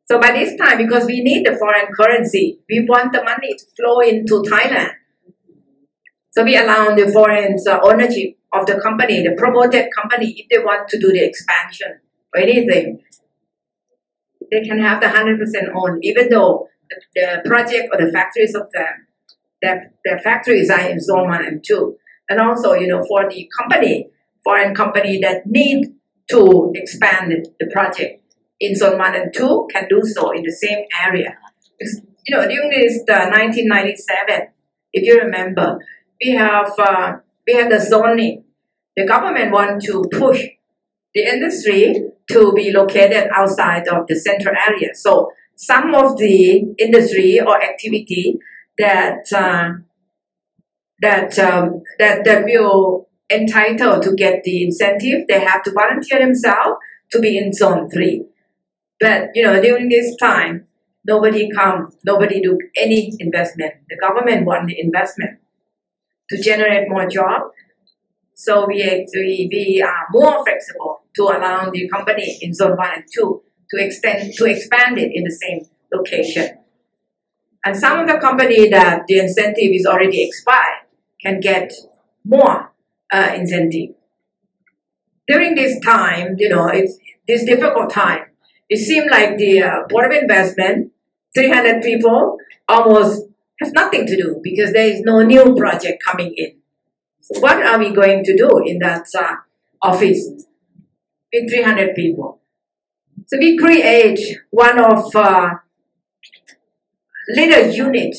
So by this time, because we need the foreign currency, we want the money to flow into Thailand. So we allow the foreign ownership of the company, the promoted company, if they want to do the expansion or anything, they can have the 100% own, even though the project or the factories of them, their factories are in zone 1 and 2. And also, for the company, foreign company that need to expand the project in zone 1 and 2 can do so in the same area. During this 1997, if you remember, we have the zoning. The government want to push the industry to be located outside of the central area. So some of the industry or activity that will entitled to get the incentive, they have to volunteer themselves to be in zone 3. But during this time, nobody do any investment. The government want the investment to generate more jobs. So we are more flexible to allow the company in zone 1 and 2 to expand it in the same location. And some of the company that the incentive is already expired can get more incentive. During this time, it's this difficult time. It seemed like the Board of Investment, 300 people, almost have nothing to do because there is no new project coming in. So what are we going to do in that office with 300 people? So we create one of little unit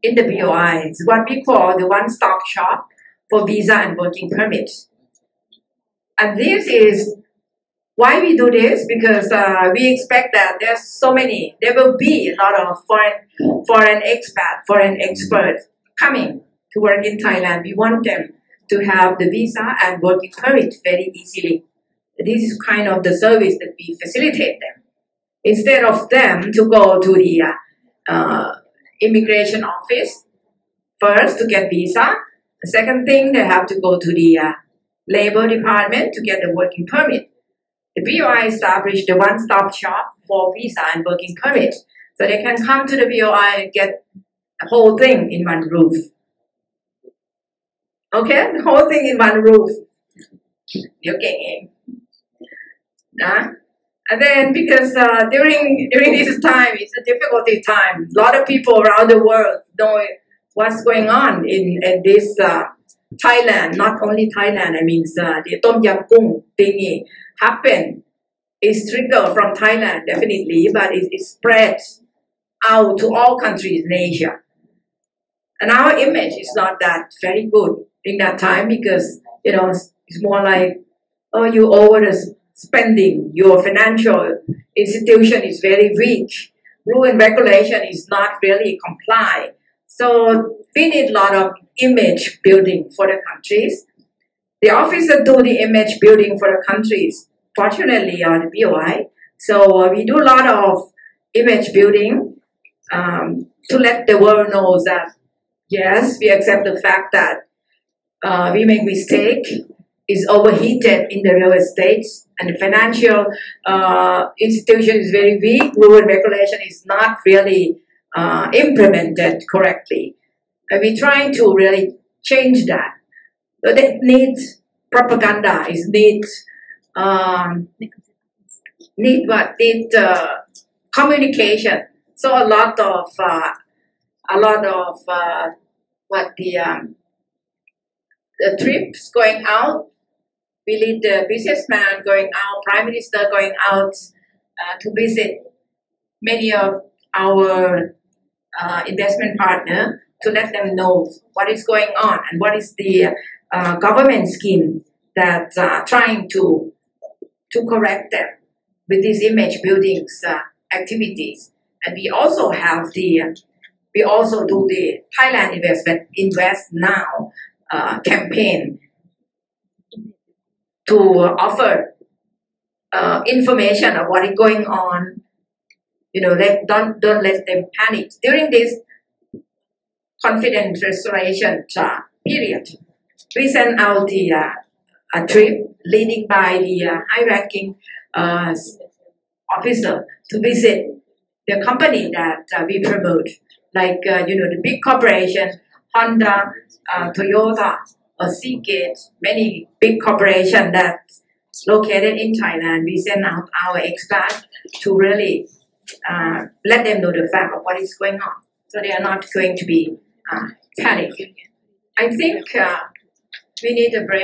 in the BOI. It's what we call the one-stop shop for visa and working permits. And this is why we do this, because we expect that there will be a lot of foreign experts coming to work in Thailand. We want them to have the visa and working permit very easily. This is kind of the service that we facilitate them. Instead of them to go to the immigration office first to get visa, the second thing they have to go to the labor department to get the working permit. The BOI established the one-stop shop for visa and working permit, so they can come to the BOI and get the whole thing in one roof. Okay, the whole thing in one roof. Okay. And then because during this time, it's a difficulty time. A lot of people around the world know what's going on in this Thailand. Not only Thailand, the Tom Yam Kung thingy happened. It's triggered from Thailand, definitely, but it spreads out to all countries in Asia. And our image is not that very good in that time because, it's more like, oh, you overspending, your financial institution is very weak, rule and regulation is not really compliant. So we need a lot of image building for the countries. The officers do the image building for the countries, fortunately, are the BOI. So we do a lot of image building to let the world know that, yes, we accept the fact that we make mistake, is overheated in the real estate, and the financial institution is very weak, rule and regulation is not really implemented correctly. And we're trying to really change that. So that needs propaganda, needs communication. So a lot of the trips going out. We lead the businessman going out, prime minister going out to visit many of our investment partners to let them know what is going on and what is the government scheme that trying to correct them with these image buildings activities. And we also have we also do the Thailand Invest Now campaign to offer information of what is going on. Don't let them panic during this confidence restoration period. We send out a trip leading by the high-ranking officer to visit the company that we promote, like the big corporation, Honda, Toyota, or Seagate, many big corporations that's located in Thailand. We send out our expats to really let them know the fact of what is going on, so they are not going to be panicked. I think we need a break.